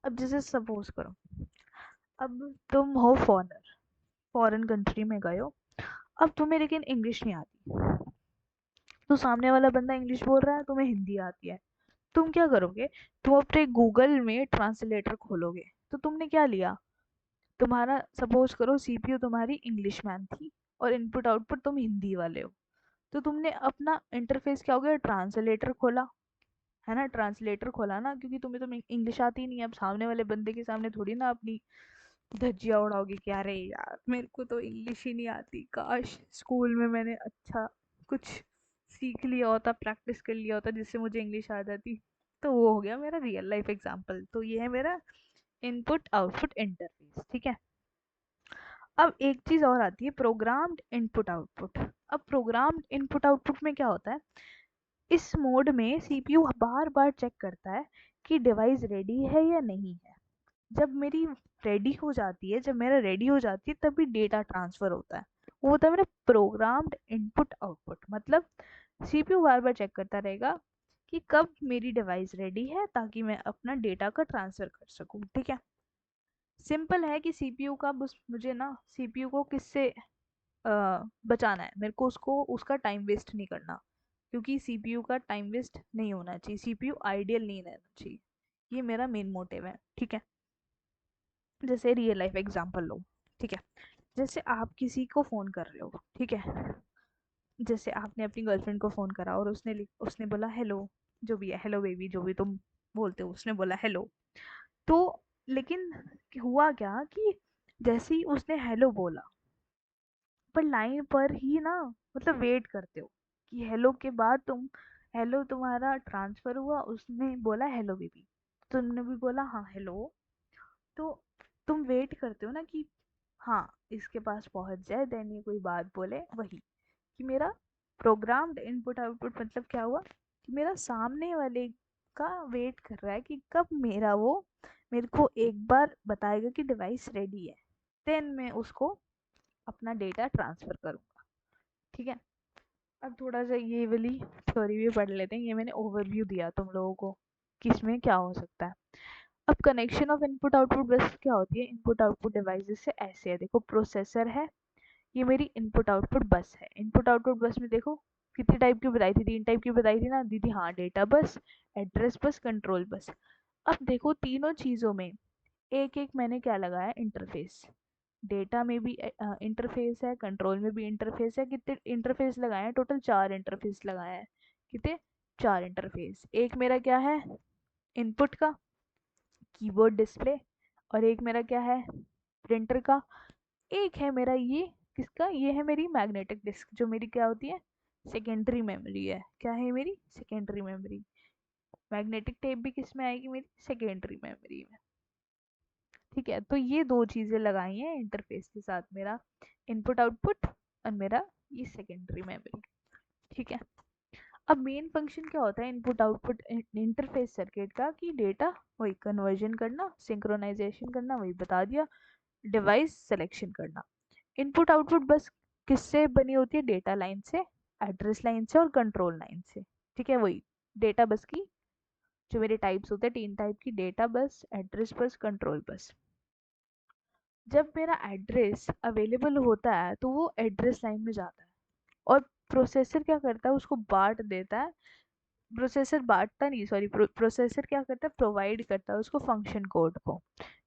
अब जैसे सपोज करो, अब तुम हो फॉरेनर, फॉरेन कंट्री में गए हो। अब तुम्हें लेकिन इंग्लिश नहीं आती, तो सामने वाला बंदा इंग्लिश बोल रहा है, तुम्हें हिंदी आती है। तुम क्या करोगे? तुम अपने गूगल में ट्रांसलेटर खोलोगे। तो तुमने क्या लिया? तुम्हारा सपोज करो सीपीयू तुम्हारी इंग्लिश मैन थी, और इनपुट आउटपुट तुम हिंदी वाले हो। तो तुमने अपना इंटरफेस क्या हो गया? ट्रांसलेटर खोला, है ना? ट्रांसलेटर खोला ना, क्योंकि तुम्हें तो इंग्लिश आती ही नहीं है। अब सामने वाले बंदे के सामने थोड़ी ना अपनी धज्जियां उड़ाओगे कि अरे यार मेरे को तो इंग्लिश ही नहीं आती, काश स्कूल में मैंने अच्छा कुछ सीख लिया होता, प्रैक्टिस कर लिया होता, जिससे मुझे इंग्लिश आ जाती। तो वो हो गया मेरा रियल लाइफ एग्जांपल। तो ये है मेरा इनपुट आउटपुट इंटरफेस। ठीक है। अब एक चीज और आती है, प्रोग्राम्ड इनपुट आउटपुट। अब प्रोग्राम्ड इनपुट आउटपुट में क्या होता है? इस मोड में सीपीयू बार बार चेक करता है कि डिवाइस रेडी है या नहीं है। जब मेरी रेडी हो जाती है, जब मेरा रेडी हो जाती है, तभी डेटा ट्रांसफर होता है। वो होता है मेरा प्रोग्राम्ड इनपुट आउटपुट। मतलब सीपीयू बार बार चेक करता रहेगा कि कब मेरी डिवाइस रेडी है, ताकि मैं अपना डेटा का ट्रांसफर कर सकूं। ठीक है। सिंपल है कि सीपीयू का बस मुझे ना सीपीयू को किससे बचाना है, मेरे को उसको उसका टाइम वेस्ट नहीं करना, क्योंकि सीपीयू का टाइम वेस्ट नहीं होना चाहिए, सीपीयू आइडियल नहीं रहना चाहिए। ये मेरा मेन मोटिव है। ठीक है। जैसे रियल लाइफ एग्जांपल लो। ठीक है। जैसे आप किसी को फ़ोन कर रहे हो। ठीक है। जैसे आपने अपनी गर्लफ्रेंड को फ़ोन करा, और उसने बोला हेलो, जो भी है, हेलो बेबी, जो भी तुम बोलते हो, उसने बोला हेलो। तो लेकिन हुआ क्या कि जैसे ही उसने हेलो बोला, पर लाइन पर ही ना, मतलब वेट करते हो कि हेलो के बाद तुम, हेलो तुम्हारा ट्रांसफर हुआ, उसने बोला हेलो बेबी, तुमने भी बोला हाँ हेलो। तो तुम वेट करते हो ना कि हाँ इसके पास पहुंच जाए, देन ये कोई बात बोले। वही कि मेरा प्रोग्राम्ड इनपुट आउटपुट मतलब क्या हुआ कि मेरा सामने वाले का वेट कर रहा है कि कब मेरा वो मेरे को एक बार बताएगा कि डिवाइस रेडी है, देन मैं उसको अपना डेटा ट्रांसफर करूँगा। ठीक है। अब थोड़ा सा ये वाली थ्योरी भी पढ़ लेते हैं। ये मैंने ओवरव्यू दिया तुम लोगों को कि इसमें क्या हो सकता है। अब कनेक्शन ऑफ इनपुट आउटपुट बस क्या होती है? इनपुट आउटपुट डिवाइसेस से ऐसे है, देखो प्रोसेसर है, ये मेरी इनपुट आउटपुट बस है। इनपुट आउटपुट बस में देखो कितनी टाइप की बताई थी? 3 टाइप की बताई थी ना दीदी? हाँ, data bus, address bus, control bus. अब देखो तीनों चीज़ों में एक एक मैंने क्या लगाया? इंटरफेस। डेटा में भी इंटरफेस है, कंट्रोल में भी इंटरफेस है। कितने इंटरफेस लगाए हैं? टोटल 4 इंटरफेस लगाए हैं। कितने? 4 इंटरफेस। एक मेरा क्या है? इनपुट का, कीबोर्ड डिस्प्ले। और एक मेरा क्या है? प्रिंटर का। एक है मेरा ये, किसका? ये है मेरी मैग्नेटिक डिस्क, जो मेरी क्या होती है? सेकेंडरी मेमोरी है। क्या है मेरी? Secondary memory. मैग्नेटिक टेप भी किस में आएगी? मेरी सेकेंडरी मेमोरी में। ठीक है। तो ये दो चीजें लगाई हैं इंटरफेस के साथ, मेरा इनपुट आउटपुट और मेरा ये सेकेंडरी मेमोरी। ठीक है। अब मेन फंक्शन क्या होता है इनपुट आउटपुट इंटरफेस सर्किट का? कि डेटा वही कन्वर्जन करना, सिंक्रोनाइजेशन करना, वही बता दिया, डिवाइस सिलेक्शन करना। इनपुट आउटपुट बस किससे बनी होती है? डेटा लाइन से, एड्रेस लाइन से और कंट्रोल लाइन से। ठीक है। वही डेटा बस की जो मेरे टाइप्स होते हैं, 3 टाइप की, data bus, address bus, control bus. जब मेरा एड्रेस अवेलेबल होता है तो वो एड्रेस लाइन में जाता है, और प्रोसेसर क्या करता है? उसको बांट देता है प्रोसेसर बांटता नहीं, सॉरी, प्रोसेसर क्या करता है, प्रोवाइड करता है उसको फंक्शन कोड को,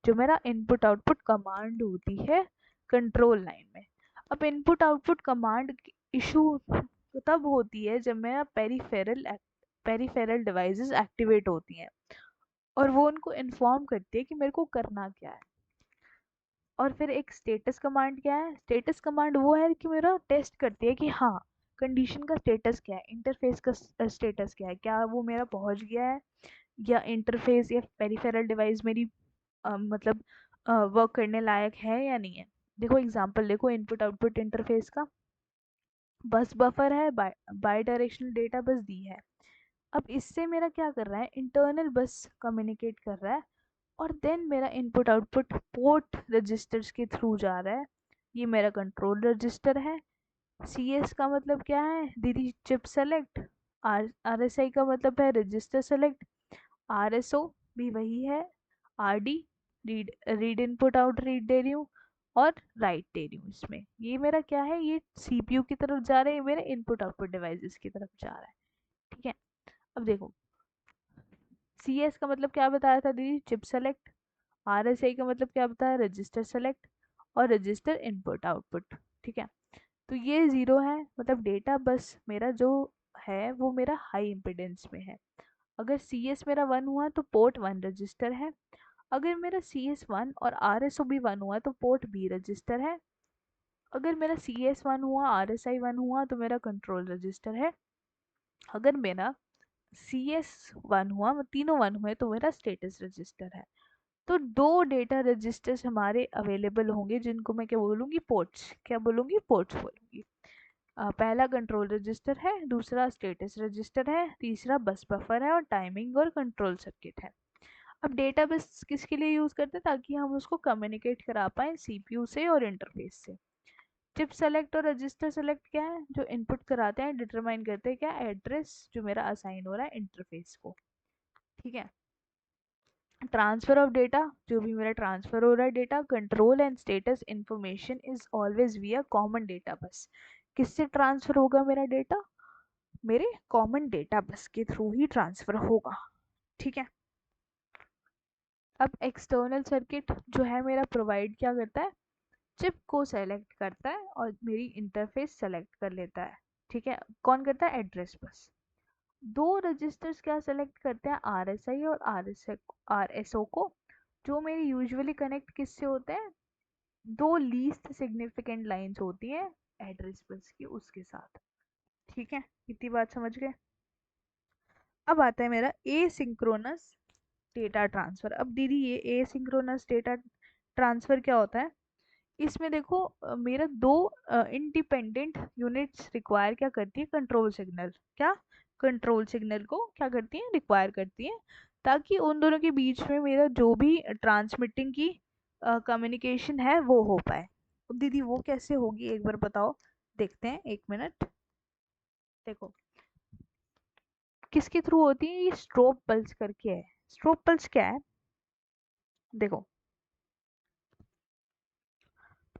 जो मेरा इनपुट आउटपुट कमांड होती है कंट्रोल लाइन में। अब इनपुट आउटपुट कमांड इशू तब होती है जब मेरा पेरिफेरल डिवाइसेस एक्टिवेट होती हैं और वो उनको इन्फॉर्म करती है कि मेरे को करना क्या है। और फिर एक स्टेटस कमांड क्या है, स्टेटस कमांड वो है कि मेरा टेस्ट करती है कि हाँ कंडीशन का स्टेटस क्या है, इंटरफेस का स्टेटस क्या है, क्या वो मेरा पहुंच गया है, या इंटरफेस या पेरिफेरल डिवाइस मेरी मतलब वर्क करने लायक है या नहीं है। देखो एग्जांपल देखो, इनपुट आउटपुट इंटरफेस का बस बफर है, बाई डायरेक्शनल डेटा बस दी है। अब इससे मेरा क्या कर रहा है, इंटरनल बस कम्युनिकेट कर रहा है और देन मेरा इनपुट आउटपुट पोर्ट रजिस्टर्स के थ्रू जा रहा है। ये मेरा कंट्रोल रजिस्टर है। सी एस का मतलब क्या है दीदी, chip select. R S I का मतलब है register select. R S O भी वही है। R D, read read input out read दे रही हूँ और राइट दे रही हूँ। इसमें ये मेरा क्या है, ये सीपीयू की तरफ जा रहा है, ये मेरे इनपुट आउटपुट डिवाइसेस की तरफ जा रहा है। ठीक है। अब देखो, सी एस का मतलब क्या बताया था दीदी, chip select. R S I का मतलब क्या बताया, रजिस्टर सेलेक्ट और रजिस्टर इनपुट आउटपुट। ठीक है। तो ये ज़ीरो है, मतलब डेटा बस मेरा जो है वो मेरा हाई इम्पिडेंस में है। अगर सी एस मेरा वन हुआ तो पोर्ट वन रजिस्टर है। अगर मेरा सी एस वन और आर एस ओ भी वन हुआ तो पोर्ट बी रजिस्टर है। अगर मेरा सी एस वन हुआ, आर एस आई वन हुआ तो मेरा कंट्रोल रजिस्टर है। अगर मेरा सी एस वन हुआ, तीनों वन हुए तो मेरा स्टेटस रजिस्टर है। तो दो डेटा रजिस्टर्स हमारे अवेलेबल होंगे जिनको मैं क्या बोलूँगी, पोर्ट्स। क्या बोलूँगी, पोर्ट्स बोलूँगी। पहला कंट्रोल रजिस्टर है, दूसरा स्टेटस रजिस्टर है, तीसरा बस बफर है और टाइमिंग और कंट्रोल सर्किट है। अब डेटा बस किसके लिए यूज़ करते हैं, ताकि हम उसको कम्युनिकेट करा पाएँ सीपीयू से और इंटरफेस से। चिप सेलेक्ट और रजिस्टर सेलेक्ट क्या है, जो इनपुट कराते हैं डिटरमाइन करते हैं क्या, एड्रेस जो मेरा असाइन हो रहा है इंटरफेस को। ठीक है। ट्रांसफर ऑफ डेटा, जो भी मेरा ट्रांसफर हो रहा है data, control and status information is always विया कॉमन डेटा बस। किससे ट्रांसफर होगा मेरा डेटा, मेरे कॉमन डेटा बस के थ्रू ही ट्रांसफर होगा। ठीक है। अब एक्सटर्नल सर्किट जो है मेरा प्रोवाइड क्या करता है, चिप को सेलेक्ट करता है और मेरी इंटरफेस सेलेक्ट कर लेता है। ठीक है। कौन करता है, एड्रेस बस। दो रजिस्टर्स क्या सेलेक्ट करते हैं, आर एस आई और आर एस ओ को, जो मेरी यूजुअली कनेक्ट किससे होते हैं, दो लीस्ट सिग्निफिकेंट लाइंस होती हैं एड्रेस बस की, उसके साथ। ठीक है, इतनी बात समझ गए। अब आता है मेरा ए सिंक्रोनस डेटा ट्रांसफर। अब दीदी ये ए सिंक्रोनस डेटा ट्रांसफर क्या होता है, इसमें देखो मेरा दो इंडिपेंडेंट यूनिट्स रिक्वायर क्या करती है, कंट्रोल सिग्नल। क्या, कंट्रोल सिग्नल को क्या करती है, रिक्वायर करती है, ताकि उन दोनों के बीच में मेरा जो भी ट्रांसमिटिंग की कम्युनिकेशन है वो हो पाए। अब दीदी वो कैसे होगी एक बार बताओ, देखते हैं, एक मिनट। देखो किसके थ्रू होती है, ये स्ट्रोब पल्स करके है। स्ट्रोब पल्स क्या है, देखो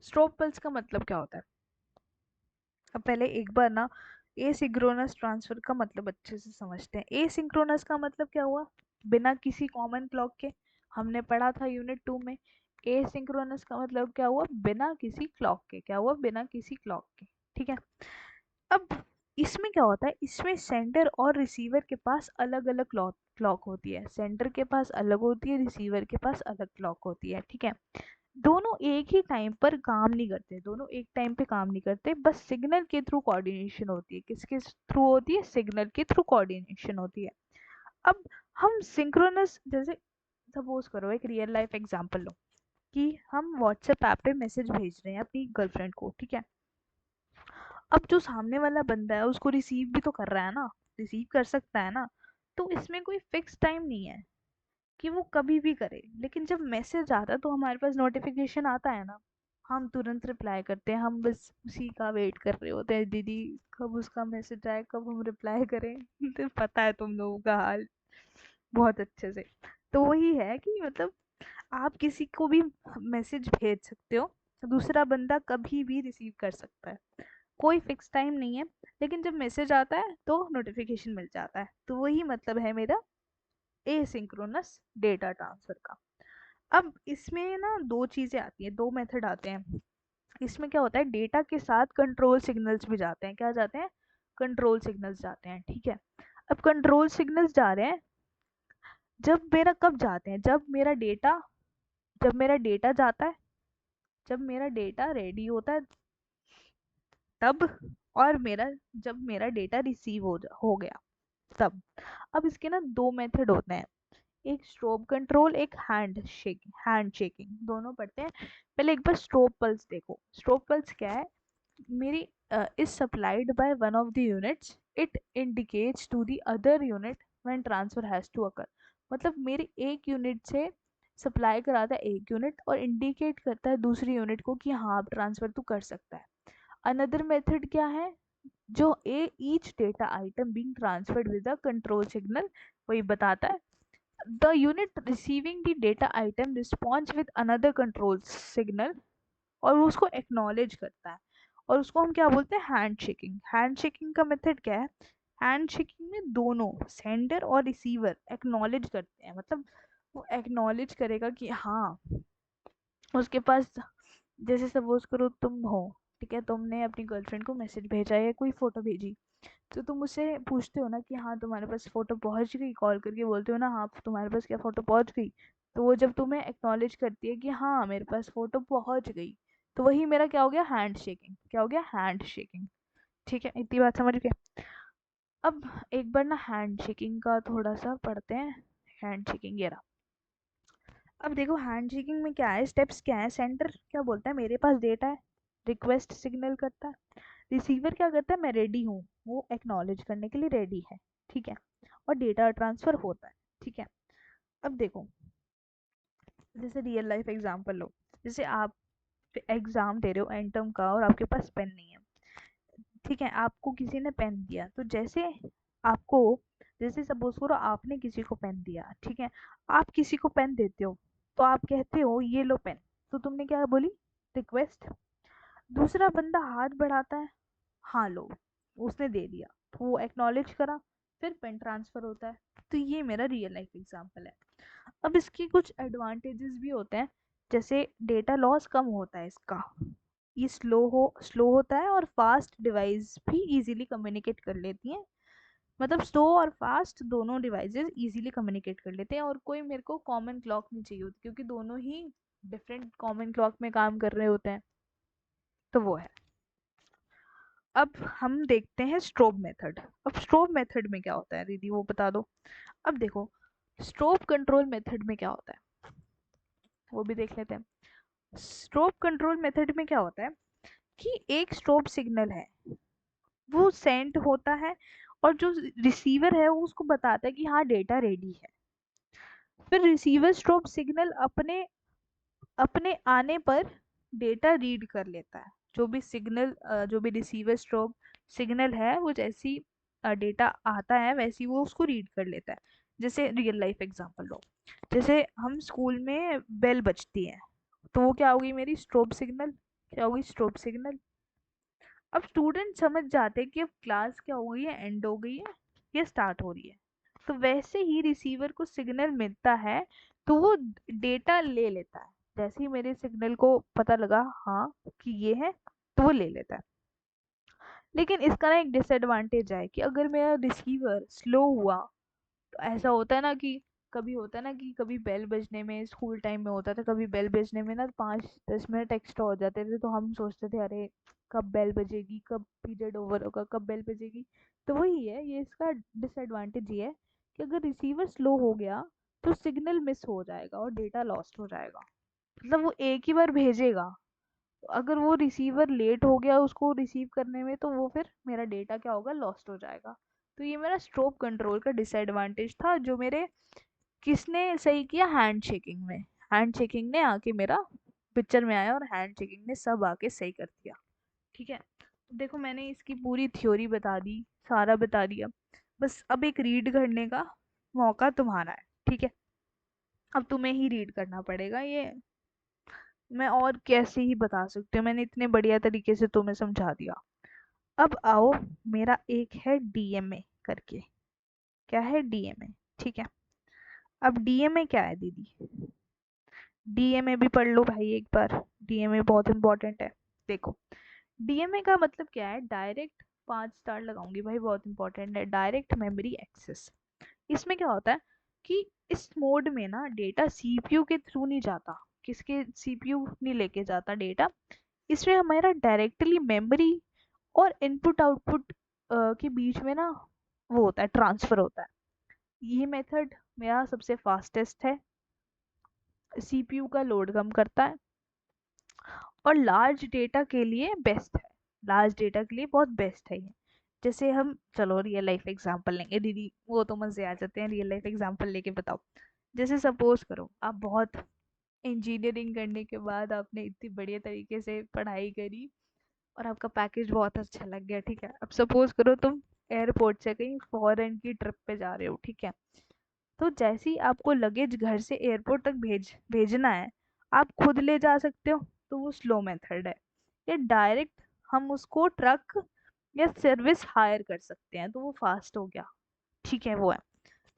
स्ट्रोब पल्स का मतलब क्या होता है। अब पहले एक बार ना एसिंक्रोनस ट्रांसफर का मतलब अच्छे से समझते हैं। एसिंक्रोनस का मतलब क्या हुआ, बिना किसी कॉमन क्लॉक के, हमने पढ़ा था यूनिट 2 में। एसिंक्रोनस का मतलब क्या हुआ, बिना किसी क्लॉक के, क्या हुआ, बिना किसी क्लॉक के। ठीक है। अब इसमें क्या होता है, इसमें सेंडर और रिसीवर के पास अलग अलग क्लॉक होती है। सेंडर के पास अलग होती है, रिसीवर के पास अलग क्लॉक होती है। ठीक है। दोनों एक ही टाइम पर काम नहीं करते, दोनों एक टाइम पे काम नहीं करते, बस सिग्नल के थ्रू कोऑर्डिनेशन होती है। किसके थ्रू होती है, सिग्नल के थ्रू कोऑर्डिनेशन होती है। अब हम सिंक्रोनस, जैसे सपोज करो एक रियल लाइफ एग्जांपल लो, कि हम व्हाट्सएप ऐप पे मैसेज भेज रहे हैं अपनी गर्लफ्रेंड को। ठीक है। अब जो सामने वाला बंदा है उसको रिसीव भी तो कर रहा है ना, रिसीव कर सकता है ना। तो इसमें कोई फिक्स टाइम नहीं है कि वो कभी भी करे, लेकिन जब मैसेज आता है तो हमारे पास नोटिफिकेशन आता है ना, हम तुरंत रिप्लाई करते हैं, हम बस उसी का वेट कर रहे होते हैं दीदी, कब उसका मैसेज आए, कब हम रिप्लाई करें। तो पता है तुम लोगों का हाल बहुत अच्छे से। तो वही है कि मतलब आप किसी को भी मैसेज भेज सकते हो, दूसरा बंदा कभी भी रिसीव कर सकता है। कोई फिक्स टाइम नहीं है, लेकिन जब मैसेज आता है तो नोटिफिकेशन मिल जाता है। तो वही मतलब है मेरा एसिंक्रोनस डेटा ट्रांसफर का। अब इसमें ना दो चीज़ें आती हैं, दो मेथड आते हैं। इसमें क्या होता है, डेटा के साथ कंट्रोल सिग्नल्स भी जाते हैं। क्या जाते हैं? कंट्रोल सिग्नल्स जाते हैं, ठीक है। अब कंट्रोल सिग्नल्स जा रहे हैं, जब मेरा कब जाते हैं, जब मेरा डेटा जाता है, जब मेरा डेटा रेडी होता है तब, और जब मेरा डेटा रिसीव हो गया तब। अब इसके ना दो मेथड होते हैं, एक स्ट्रोब कंट्रोल, एक हैंड शेकिंग, दोनों पढ़ते हैं। पहले एक बार स्ट्रोब पल्स देखो। स्ट्रोब पल्स क्या है? मेरी is supplied by one of the units, it indicates to the other unit when transfer has to occur। मतलब मेरी एक यूनिट से सप्लाई कराता है एक यूनिट, और इंडिकेट करता है दूसरी यूनिट को कि हाँ अब ट्रांसफर तू कर सकता है। अनदर मेथड क्या है, जो each data item being transferred with a control signal, वही बताता है the unit receiving the data item response with another control signal, और वो उसको एक्नॉलेज करता है, और उसको हम क्या बोलते हैं, हैंड शेकिंग। हैंड शेकिंग का मेथड क्या है? हैंड शेकिंग में दोनों सेंडर और रिसीवर एक्नॉलेज करते हैं, मतलब वो एक्नॉलेज करेगा कि हाँ उसके पास, जैसे सपोज करो तुम हो, ठीक है, तुमने अपनी गर्लफ्रेंड को मैसेज भेजा या कोई फोटो भेजी, तो तुम उससे पूछते हो ना कि हाँ तुम्हारे पास फोटो पहुंच गई, कॉल करके बोलते हो ना हाँ तुम्हारे पास क्या फोटो पहुंच गई। तो वो जब तुम्हें एक्नॉलेज करती है कि हाँ मेरे पास फोटो पहुंच गई, तो वही मेरा क्या हो गया, हैंड शेकिंग। क्या हो गया? Hand shaking. ठीक है, इतनी बात समझ गए? अब एक बार ना हैंड शेकिंग का थोड़ा सा पढ़ते हैं। हैंड शेकिंग ये रहा। अब देखो हैंड शेकिंग में क्या है, स्टेप्स क्या है। सेंटर क्या बोलता है, मेरे पास डेटा है, रिक्वेस्ट सिग्नल करता है। रिसीवर क्या करता है, मैं रेडी हूँ, वो एक्नॉलेज करने के लिए रेडी है, ठीक है, और डेटा ट्रांसफर होता है, ठीक है। अब देखो, जैसे रियल लाइफ एग्जांपल लो, जैसे आप एग्जाम दे रहे हो एंड टर्म का, और आपके पास पेन नहीं है, ठीक है, आपको किसी ने पेन दिया, तो आपको जैसे सपोज करो आपने किसी को पेन दिया, ठीक है, आप किसी को पेन देते हो, तो आप कहते हो ये लो पेन, तो तुमने क्या बोली, रिक्वेस्ट। दूसरा बंदा हाथ बढ़ाता है, हाँ लो, उसने दे दिया, तो वो एक्नॉलेज करा, फिर पेन ट्रांसफर होता है। तो ये मेरा रियल लाइफ एग्जांपल है। अब इसके कुछ एडवांटेजेस भी होते हैं, जैसे डेटा लॉस कम होता है इसका, ये स्लो होता है, और फास्ट डिवाइस भी इजीली कम्युनिकेट कर लेती हैं। मतलब स्लो और फास्ट दोनों डिवाइसेस इजीली कम्युनिकेट कर लेते हैं, और कोई मेरे को कॉमन क्लॉक नहीं चाहिए होती, क्योंकि दोनों ही डिफरेंट कॉमन क्लॉक में काम कर रहे होते हैं। तो वो है। अब हम देखते हैं स्ट्रोब मेथड। अब स्ट्रोब मेथड में क्या होता है दीदी, वो बता दो। अब देखो स्ट्रोब कंट्रोल मेथड में क्या होता है, वो भी देख लेते हैं। स्ट्रोब कंट्रोल मेथड में क्या होता है कि एक स्ट्रोब सिग्नल है, वो सेंड होता है, और जो रिसीवर है वो उसको बताता है कि हाँ डेटा रेडी है। फिर रिसीवर स्ट्रोब सिग्नल अपने अपने आने पर डेटा रीड कर लेता है। जो भी रिसीवर स्ट्रोब सिग्नल है, वो जैसी डेटा आता है वैसी वो उसको रीड कर लेता है। जैसे रियल लाइफ एग्जांपल लो, जैसे हम स्कूल में बेल बजती है, तो वो क्या होगी, मेरी स्ट्रोब सिग्नल। क्या होगी? Strobe signal. अब स्टूडेंट समझ जाते हैं कि अब क्लास क्या हो गई है, एंड हो गई है या स्टार्ट हो रही है। तो वैसे ही रिसीवर को सिग्नल मिलता है, तो वो डेटा ले लेता है। जैसे ही मेरे सिग्नल को पता लगा हाँ कि ये है, तो वो ले लेता है। लेकिन इसका ना एक डिसएडवांटेज है कि अगर मेरा रिसीवर स्लो हुआ, तो ऐसा होता है ना कि कभी होता है ना कि कभी बेल बजने में, स्कूल टाइम में होता था, कभी बेल बजने में ना 5-10 मिनट एक्स्ट्रा हो जाते थे, तो हम सोचते थे अरे कब बेल बजेगी, कब पीरियड ओवर होगा, कब बेल बजेगी। तो वही है, ये इसका डिसएडवांटेज ये है कि अगर रिसीवर स्लो हो गया तो सिग्नल मिस हो जाएगा और डेटा लॉस्ट हो जाएगा। मतलब वो एक ही बार भेजेगा, अगर वो रिसीवर लेट हो गया उसको रिसीव करने में, तो वो फिर मेरा डेटा क्या होगा, लॉस्ट हो जाएगा। तो ये मेरा स्ट्रोब कंट्रोल का डिसएडवांटेज था, जो मेरे किसने सही किया, हैंड शेकिंग में। हैंड शेकिंग ने आके मेरा पिक्चर में आया, और हैंड शेकिंग ने सब आके सही कर दिया। ठीक है, देखो मैंने इसकी पूरी थ्योरी बता दी, सारा बता दिया, बस अब एक रीड करने का मौका तुम्हारा है। ठीक है, अब तुम्हें ही रीड करना पड़ेगा ये। मैं और कैसे ही बता सकती हूँ, मैंने इतने बढ़िया तरीके से तुम्हें समझा दिया। अब आओ, मेरा एक है डीएमए करके, क्या है डीएमए, ठीक है। अब डीएमए क्या है दीदी, डीएमए भी पढ़ लो भाई एक बार, डीएमए बहुत इंपॉर्टेंट है। देखो, डीएमए का मतलब क्या है, डायरेक्ट, 5 स्टार लगाऊंगी भाई, बहुत इंपॉर्टेंट है, डायरेक्ट मेमोरी एक्सेस। इसमें क्या होता है कि इस मोड में ना डेटा सीपीयू के थ्रू नहीं जाता, किसके, सीपीयू नहीं लेके जाता डेटा, इसमें हमारा डायरेक्टली मेमोरी और इनपुट आउटपुट के बीच में ना वो होता है, ट्रांसफर होता है। ये मेथड मेरा सबसे फास्टेस्ट है, सीपीयू का लोड कम करता है और लार्ज डेटा के लिए बेस्ट है, लार्ज डेटा के लिए बहुत बेस्ट है ये। जैसे हम, चलो रियल लाइफ एग्जांपल लेंगे दीदी, वो तो मजे आ जाते हैं, रियल लाइफ एग्जांपल लेके बताओ। जैसे सपोज करो आप बहुत, इंजीनियरिंग करने के बाद आपने इतनी बढ़िया तरीके से पढ़ाई करी और आपका पैकेज बहुत अच्छा लग गया, ठीक है। अब सपोज करो तुम एयरपोर्ट से कहीं फॉरेन की ट्रिप पे जा रहे हो, ठीक है। तो जैसे ही आपको लगेज घर से एयरपोर्ट तक भेजना है, आप खुद ले जा सकते हो, तो वो स्लो मेथड है। या डायरेक्ट हम उसको ट्रक या सर्विस हायर कर सकते हैं, तो वो फास्ट हो गया, ठीक है, वो है।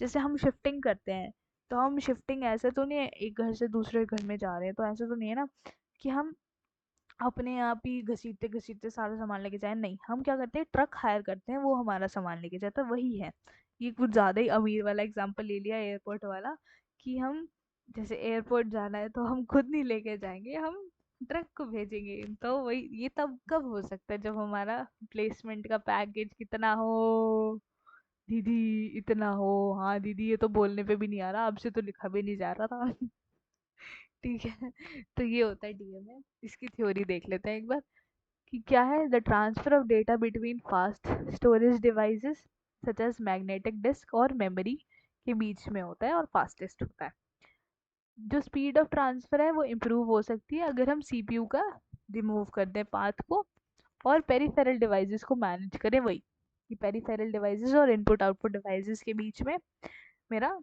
जैसे हम शिफ्टिंग करते हैं, तो हम शिफ्टिंग ऐसे तो नहीं है एक घर से दूसरे घर में जा रहे हैं, तो ऐसे तो नहीं है ना कि हम अपने आप ही घसीटते घसीटते सारा सामान लेके जाए, नहीं, हम क्या करते हैं, ट्रक हायर करते हैं, वो हमारा सामान लेके जाता है, वही है। ये कुछ ज़्यादा ही अमीर वाला एग्जांपल ले लिया एयरपोर्ट वाला, कि हम जैसे एयरपोर्ट जाना है तो हम खुद नहीं लेके जाएंगे, हम ट्रक को भेजेंगे। तो वही, ये तब कब हो सकता है, जब हमारा प्लेसमेंट का पैकेज कितना हो दीदी, इतना हो। हाँ दीदी, ये तो बोलने पे भी नहीं आ रहा, आपसे तो लिखा भी नहीं जा रहा था। ठीक है। तो ये होता है डीएमए, इसकी थ्योरी देख लेते हैं एक बार, कि क्या है, the transfer of data between fast storage devices such as magnetic disk और मेमोरी के बीच में होता है और फास्टेस्ट होता है। जो स्पीड ऑफ ट्रांसफर है वो इम्प्रूव हो सकती है अगर हम सीपीयू का रिमूव कर दें पाथ को, और पेरिफेरल डिवाइसेस को मैनेज करें, वही कि पेरिफेरल डिवाइसेस और इनपुट आउटपुट डिवाइसेस के बीच में मेरा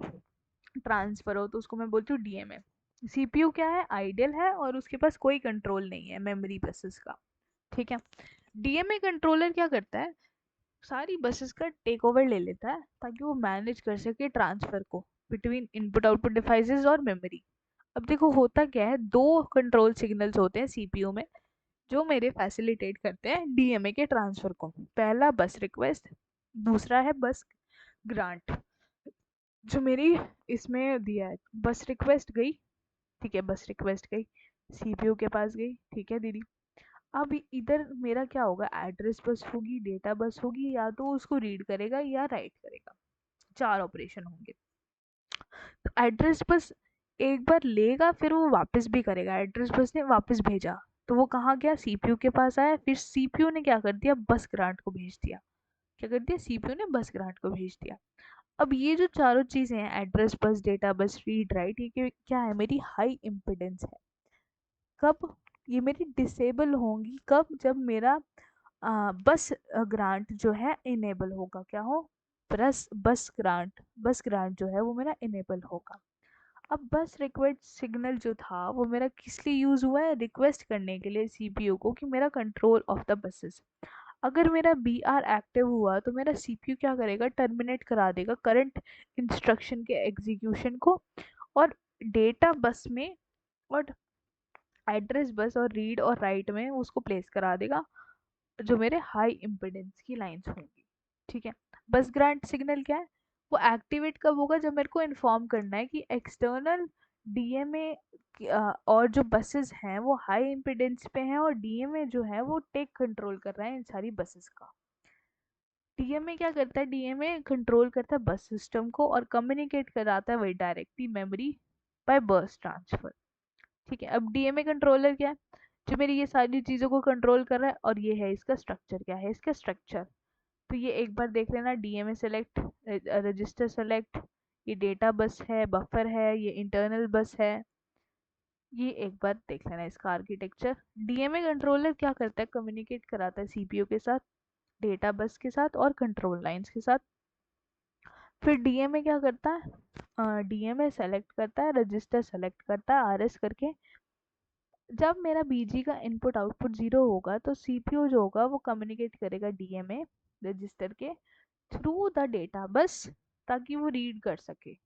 ट्रांसफर हो, तो उसको मैं बोलती हूँ डीएमए। सीपीयू क्या है, आइडियल है और उसके पास कोई कंट्रोल नहीं है मेमोरी बसेस का, ठीक है। डीएमए कंट्रोलर क्या करता है, सारी बसेस का टेक ओवर ले लेता है ताकि वो मैनेज कर सके ट्रांसफर को बिटवीन इनपुट आउटपुट डिवाइसेस और मेमोरी। अब देखो होता क्या है, दो कंट्रोल सिग्नल्स होते हैं सीपीयू में जो मेरे फैसिलिटेट करते हैं डीएमए के ट्रांसफर को। पहला बस रिक्वेस्ट, दूसरा है बस ग्रांट। जो मेरी इसमें दिया है, बस रिक्वेस्ट गई, ठीक है, बस रिक्वेस्ट गई, सीपीयू के पास गई, ठीक है दीदी। अब इधर मेरा क्या होगा, एड्रेस बस होगी, डेटा बस होगी, या तो उसको रीड करेगा या राइट करेगा, 4 ऑपरेशन होंगे। तो एड्रेस बस एक बार लेगा, फिर वो वापस भी करेगा, एड्रेस बस ने वापस भेजा, तो वो कहाँ गया, सीपीयू के पास आया, फिर सीपीयू ने क्या कर दिया, बस ग्रांट को भेज दिया, क्या कर दिया, सीपीयू ने बस ग्रांट को भेज दिया। अब ये जो चारों चीजें हैं, address bus, data bus, read write, ये क्या है, मेरी हाई इम्पिडेंस है। कब ये मेरी डिसेबल होंगी, कब, जब मेरा बस ग्रांट जो है इनेबल होगा, क्या हो, बस ग्रांट जो है वो मेरा इनेबल होगा। अब बस रिक्वेस्ट सिग्नल जो था वो मेरा किस लिए यूज हुआ है, रिक्वेस्ट करने के लिए सीपीयू को कि मेरा कंट्रोल ऑफ द बसेस। अगर मेरा बी आर एक्टिव हुआ तो मेरा सीपीयू क्या करेगा, टर्मिनेट करा देगा करंट इंस्ट्रक्शन के एग्जीक्यूशन को, और डेटा बस में और एड्रेस बस और रीड और राइट में उसको प्लेस करा देगा, जो मेरे हाई इम्पिडेंस की लाइंस होंगी, ठीक है। बस ग्रांट सिग्नल क्या है, वो एक्टिवेट कब होगा, जब मेरे को इन्फॉर्म करना है कि एक्सटर्नल डीएमए और जो बसेस हैं वो हाई इम्पिडेंस पे हैं, और डीएमए जो है वो टेक कंट्रोल कर रहा है इन सारी बसेस का। डीएमए क्या करता है, डीएमए कंट्रोल करता है बस सिस्टम को और कम्युनिकेट कराता है वही डायरेक्टली मेमोरी बाय बस ट्रांसफर, ठीक है। अब डीएमए कंट्रोलर क्या है, जो मेरी ये सारी चीज़ों को कंट्रोल कर रहा है, और ये है इसका स्ट्रक्चर, क्या है इसका स्ट्रक्चर। तो ये एक बार देख लेना, डीएमए सेलेक्ट, रजिस्टर सेलेक्ट, ये डेटा बस है, बफर है, ये इंटरनल बस है, ये एक बार देख लेना इसका आर्किटेक्चर। डीएमए कंट्रोलर क्या करता है, कम्युनिकेट कराता है सीपीयू के साथ, डेटा बस के साथ और कंट्रोल लाइंस के साथ। फिर डीएमए क्या करता है, डीएमए सेलेक्ट करता है, रजिस्टर सेलेक्ट करता है आरएस करके, जब मेरा बीजी का इनपुट आउटपुट जीरो होगा तो सीपीयू जो होगा वो कम्युनिकेट करेगा डीएमए रजिस्टर के थ्रू द डेटा, बस ताकि वो रीड कर सके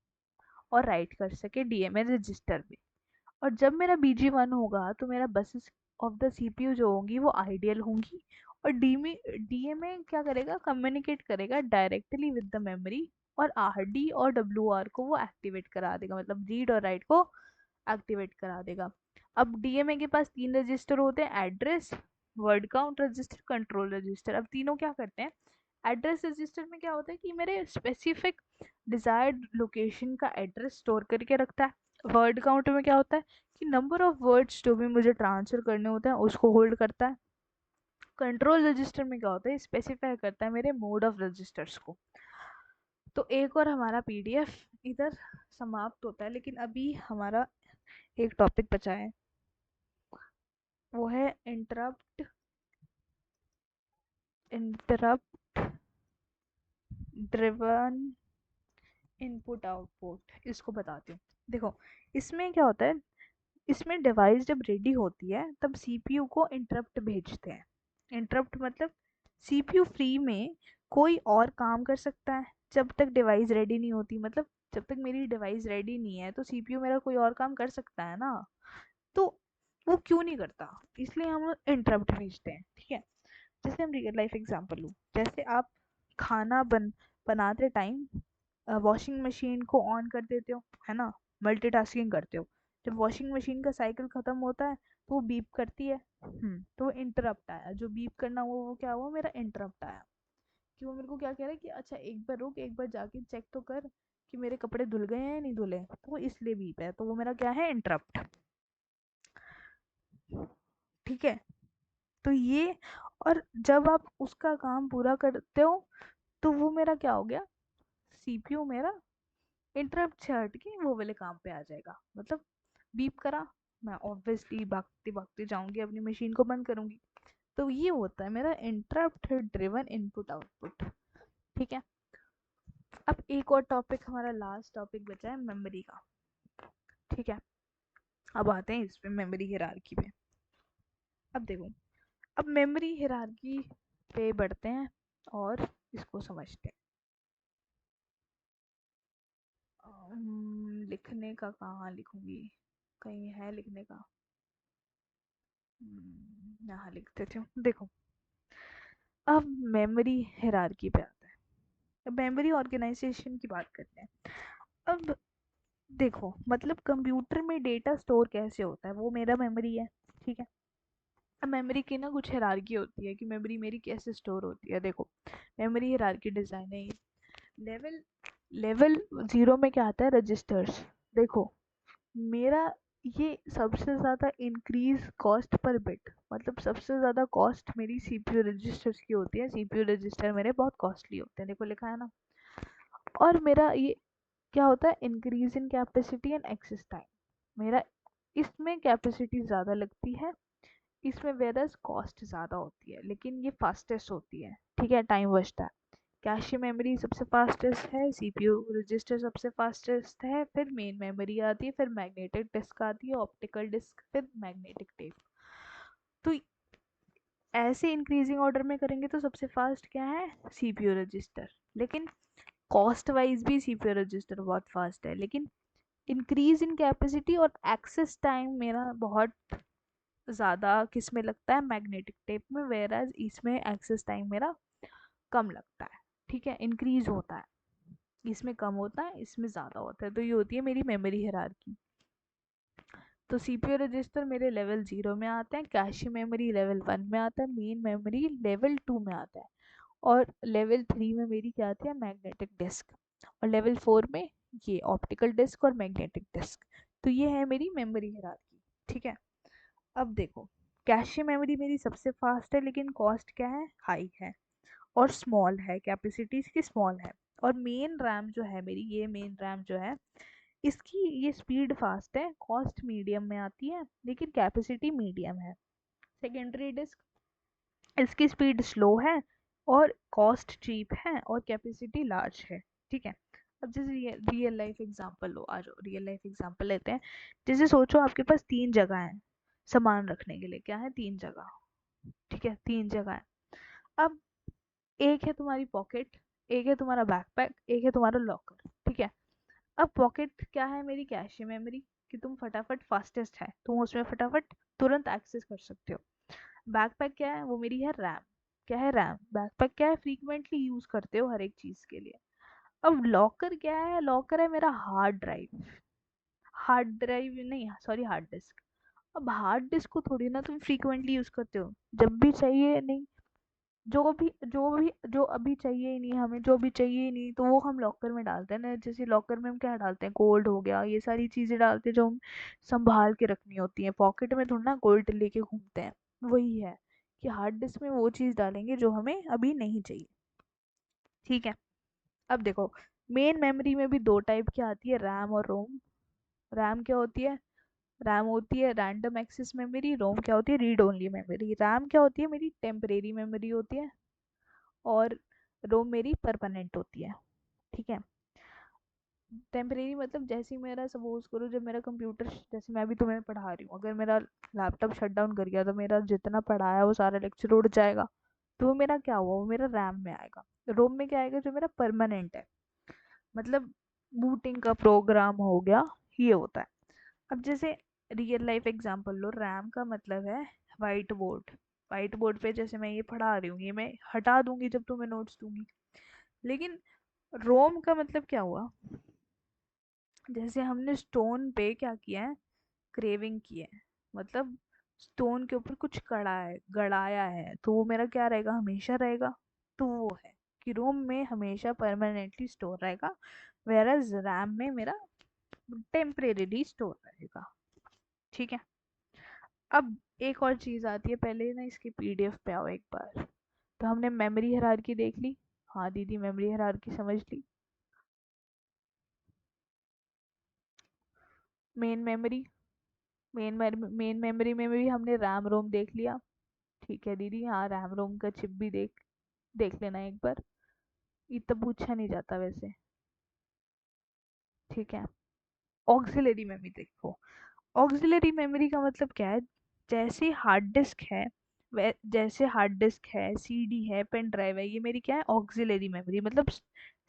और राइट कर सके डीएमए रजिस्टर में। और जब मेरा बीजी वन होगा तो मेरा बसेस ऑफ द सीपीयू जो होंगी वो आइडियल होंगी, और डीएमए क्या करेगा, कम्युनिकेट करेगा डायरेक्टली विद द मेमोरी, और आरडी और डब्ल्यूआर को वो एक्टिवेट करा देगा, मतलब रीड और राइट को एक्टिवेट करा देगा। अब डीएमए के पास तीन रजिस्टर होते हैं, address, word count register, control register. अब तीनों क्या करते हैं, एड्रेस रजिस्टर में क्या होता है कि मेरे स्पेसिफिक डिजायर्ड लोकेशन का एड्रेस स्टोर करके रखता है। वर्ड काउंट में क्या होता है कि नंबर ऑफ वर्ड्स जो भी मुझे ट्रांसफर करने होते हैं उसको होल्ड करता है। कंट्रोल रजिस्टर में क्या होता है, स्पेसिफाई करता है मेरे मोड ऑफ रजिस्टर्स को। तो एक और हमारा पीडीएफ इधर समाप्त होता है, लेकिन अभी हमारा एक टॉपिक बचा है, वो है इंटरप्ट ड्रिवन इनपुट आउटपुट। इसको बताती हूँ। देखो इसमें क्या होता है, इसमें डिवाइस जब रेडी होती है तब सीपीयू को इंटरप्ट भेजते हैं। इंटरप्ट मतलब सीपीयू फ्री में कोई और काम कर सकता है जब तक डिवाइस रेडी नहीं होती, मतलब जब तक मेरी डिवाइस रेडी नहीं है तो सीपीयू मेरा कोई और काम कर सकता है ना, तो वो क्यों नहीं करता, इसलिए हम इंटरप्ट भेजते हैं। ठीक है, जैसे हम रियल लाइफ एग्जांपल लूँ, जैसे आप खाना बनाते टाइम वॉशिंग मशीन को ऑन कर देते हो, है ना, मल्टीटास्किंग करते हो। जब वॉशिंग मशीन का साइकिल खत्म होता है तो वो बीप करती है, तो वो इंटरप्ट आया, जो बीप करना हुआ वो क्या हुआ, मेरा इंटरप्ट आया। कि वो मेरे को क्या कह रहा है कि अच्छा एक बार रुक, एक बार जाके चेक तो कर कि मेरे कपड़े धुल गए हैं या नहीं धुले, तो वो इसलिए बीप है, तो वो मेरा क्या है, इंटरप्ट। ठीक है, तो ये, और जब आप उसका काम पूरा करते हो तो वो मेरा क्या हो गया, सीपीयू मेरा इंटरप्ट से हट के वो वाले काम पे आ जाएगा। मतलब बीप करा, मैं ऑब्वियसली भागते भागते जाऊंगी अपनी मशीन को बंद करूंगी। तो ये होता है मेरा इंटरप्ट ड्रिवन इनपुट आउटपुट। ठीक है, अब एक और टॉपिक, हमारा लास्ट टॉपिक बचा है मेमोरी का। ठीक है, अब आते हैं इस पे मेमोरी हियरार्की पे। अब देखो, अब मेमोरी हियरार्की पे बढ़ते हैं और इसको समझते हैं। लिखने का कहाँ लिखूंगी, कहीं है लिखने का, यहाँ लिख देती हूँ। देखो अब मेमोरी हियरार्की पे आता है, अब मेमोरी ऑर्गेनाइजेशन की बात करते हैं। अब देखो मतलब कंप्यूटर में डेटा स्टोर कैसे होता है, वो मेरा मेमोरी है। ठीक है, अब मेमोरी की ना कुछ हियरार्की होती है कि मेमोरी मेरी कैसे स्टोर होती है। देखो मेमोरी हियरार्की डिजाइन है ये। लेवल लेवल जीरो में क्या आता है, रजिस्टर्स। देखो मेरा ये सबसे ज़्यादा इंक्रीज कॉस्ट पर बिट, मतलब सबसे ज़्यादा कॉस्ट मेरी सीपीयू रजिस्टर्स की होती है। सीपीयू रजिस्टर मेरे बहुत कॉस्टली होते हैं, देखो लिखा है ना। और मेरा ये क्या होता है, increase in capacity and access time. मेरा इसमें कैपेसिटी ज़्यादा लगती है, इसमें वेरस कॉस्ट ज़्यादा होती है, लेकिन ये फास्टेस्ट होती है। ठीक है, टाइम बचता है। कैशे मेमोरी सबसे फास्टेस्ट है, सीपीयू रजिस्टर सबसे फास्टेस्ट है, फिर मेन मेमोरी आती है, फिर मैग्नेटिक डिस्क आती है, ऑप्टिकल डिस्क, फिर मैग्नेटिक टेप। तो ऐसे इंक्रीजिंग ऑर्डर में करेंगे तो सबसे फास्ट क्या है, सीपीयू रजिस्टर। लेकिन कॉस्ट वाइज भी सीपीयू रजिस्टर बहुत फास्ट है, लेकिन इंक्रीज इन कैपेसिटी और एक्सेस टाइम मेरा बहुत ज़्यादा किस में लगता है, मैग्नेटिक टेप में, वेराज इसमें एक्सेस टाइम मेरा कम लगता है। ठीक है, इंक्रीज होता है, इसमें कम होता है, इसमें ज़्यादा होता है। तो ये होती है मेरी मेमोरी हियरार्की। तो सीपीयू रजिस्टर मेरे लेवल जीरो में आते हैं, कैशे मेमोरी लेवल वन में आता है, मेन मेमोरी लेवल टू में आता है, और लेवल थ्री में मेरी क्या आती है, मैग्नेटिक डिस्क, और लेवल फोर में ये ऑप्टिकल डिस्क और मैग्नेटिक डिस्क। तो ये है मेरी मेमोरी हियरार्की। ठीक है, अब देखो कैशे मेमोरी मेरी सबसे फास्ट है, लेकिन कॉस्ट क्या है, हाई है, और स्मॉल है, कैपेसिटी इसकी स्मॉल है। और मेन रैम जो है मेरी, ये मेन रैम जो है इसकी ये स्पीड फास्ट है, कॉस्ट मीडियम में आती है, लेकिन कैपेसिटी मीडियम है। सेकेंडरी डिस्क, इसकी स्पीड स्लो है और कॉस्ट चीप है और कैपेसिटी लार्ज है। ठीक है, अब जैसे रियल लाइफ एग्जांपल लो, आ जाओ रियल लाइफ एग्जांपल लेते हैं। जैसे सोचो आपके पास तीन जगह हैं, सामान रखने के लिए क्या है, 3 जगह। ठीक है, 3 जगह है। अब एक है तुम्हारी पॉकेट, एक है तुम्हारा बैकपैक, एक है तुम्हारा लॉकर। ठीक है। अब पॉकेट क्या है, मेरी कैश मेमोरी, कि तुम फटाफट फास्टेस्ट है, तुम उसमें फटाफट तुरंत एक्सेस कर सकते हो। बैकपैक क्या है, वो मेरी है रैम। क्या है, रैम। बैकपैक क्या है, फ्रीक्वेंटली यूज करते हो हर एक चीज के लिए। अब लॉकर क्या है, लॉकर है मेरा हार्ड ड्राइव। हार्ड ड्राइव नहीं, सॉरी, हार्ड डिस्क। अब हार्ड डिस्क को थोड़ी ना तुम फ्रीक्वेंटली यूज करते हो, जब भी चाहिए नहीं, जो अभी चाहिए ही नहीं हमें, जो भी चाहिए ही नहीं, तो वो हम लॉकर में डालते हैं ना। जैसे लॉकर में हम क्या डालते हैं, गोल्ड हो गया, ये सारी चीजें डालते हैं जो हम संभाल के रखनी होती है। पॉकेट में थोड़ा ना गोल्ड लेके घूमते हैं। वही है कि हार्ड डिस्क में वो चीज डालेंगे जो हमें अभी नहीं चाहिए। ठीक है। अब देखो, मेन मेमोरी में भी दो टाइप की आती है, रैम और रोम। रैम क्या होती है, रैम होती है रैंडम एक्सेस मेमोरी। रोम क्या होती है, रीड ओनली मेमोरी। रैम क्या होती है, मेरी टेम्परेरी मेमोरी होती है, और रोम मेरी परमानेंट होती है। ठीक है। टेम्परेरी मतलब जैसे ही मेरा, सपोज करो जब मेरा कंप्यूटर, जैसे मैं अभी तुम्हें पढ़ा रही हूँ, अगर मेरा लैपटॉप शट डाउन कर गया तो मेरा जितना पढ़ाया वो सारा लेक्चर उड़ जाएगा। तो वो मेरा क्या हुआ, वो मेरा रैम में आएगा। रोम में क्या आएगा, जो मेरा परमानेंट है, मतलब बूटिंग का प्रोग्राम हो गया, ये होता है। अब जैसे रियल लाइफ एग्जांपल लो, रैम का मतलब है वाइट बोर्ड। वाइट बोर्ड पे जैसे मैं ये पढ़ा रही हूँ, ये मैं हटा दूंगी जब तुम्हें नोट्स दूंगी। लेकिन रोम का मतलब क्या हुआ, जैसे हमने स्टोन पे क्या किया है, क्रेविंग की है, मतलब स्टोन के ऊपर कुछ कड़ा है, गड़ाया है, तो वो मेरा क्या रहेगा, हमेशा रहेगा। तो वो है कि रोम में हमेशा परमानेंटली स्टोर रहेगा, वेरस रैम में मेरा टेम्परेरी स्टोर रहेगा। ठीक है। अब एक और चीज आती है, पहले ना इसकी पीडीएफ पे आओ एक बार। तो हमने मेमोरी हायरार्की देख ली। हाँ दीदी, मेमोरी हायरार्की समझ ली। मेन मेमोरी, मेन मेमोरी में भी हमने रैम रोम देख लिया। ठीक है दीदी, हाँ रैम रोम का चिप भी देख देख लेना एक बार, इतना पूछा नहीं जाता वैसे। ठीक है। ऑक्सिलरी मेमोरी देखो, ऑक्सिलरी मेमोरी का मतलब क्या है, जैसे हार्ड डिस्क है, जैसे हार्ड डिस्क है, सीडी है, पेन ड्राइव है, ये मेरी क्या है, ऑक्सिलरी मेमोरी, मतलब